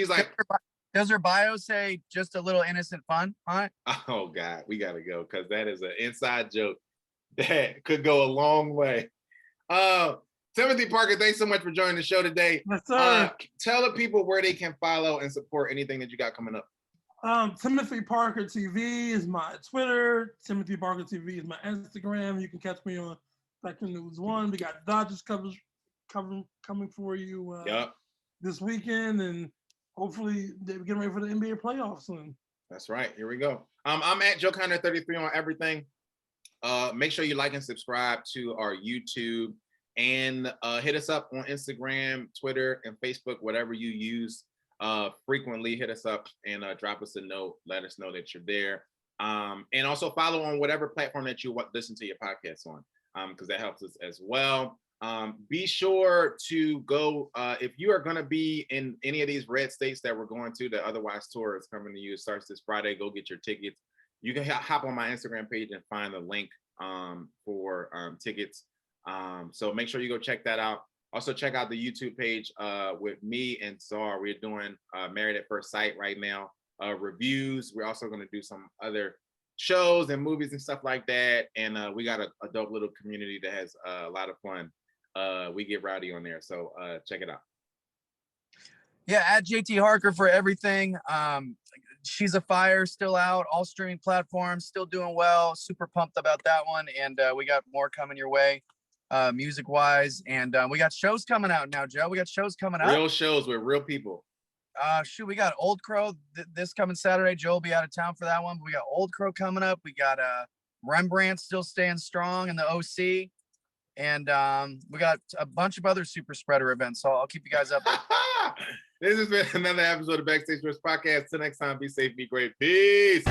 like, does her bio say just a little innocent fun? Huh? Oh God, we gotta go, because that is an inside joke that could go a long way. Timothy Parker, thanks so much for joining the show today. Yes, sir. Tell the people where they can follow and support anything that you got coming up. Timothy Parker TV is my Twitter. Timothy Parker TV is my Instagram. You can catch me on Spectrum News 1. We got Dodgers coverage coming for you this weekend, and hopefully they're getting ready for the NBA playoffs soon. That's right. Here we go. I'm at Joe Conner 33 on everything. Make sure you like and subscribe to our YouTube, and hit us up on Instagram, Twitter, and Facebook, whatever you use frequently. Hit us up and drop us a note. Let us know that you're there. And also follow on whatever platform that you listen to your podcast on, because that helps us as well. Be sure to go, if you are going to be in any of these red states that we're going to, the Otherwise Tour is coming to you. It starts this Friday. Go get your tickets. You can hop on my Instagram page and find the link for tickets. So make sure you go check that out. Also check out the YouTube page with me and Czar. We're doing Married at First Sight right now, reviews. We're also going to do some other shows and movies and stuff like that. And we got a dope little community that has a lot of fun. We get rowdy on there. So check it out. Yeah, at JT Harker for everything. She's a Fire, still out, all streaming platforms, still doing well. Super pumped about that one. And we got more coming your way, music wise. And we got shows coming out now, Joe. We got shows coming out. Real shows with real people. Shoot, we got Old Crow this coming Saturday. Joe will be out of town for that one. But we got Old Crow coming up. We got Rembrandt still staying strong in the OC. And we got a bunch of other super spreader events. So I'll keep you guys up. This has been another episode of Backstage Sports Podcast. Till next time, be safe, be great. Peace.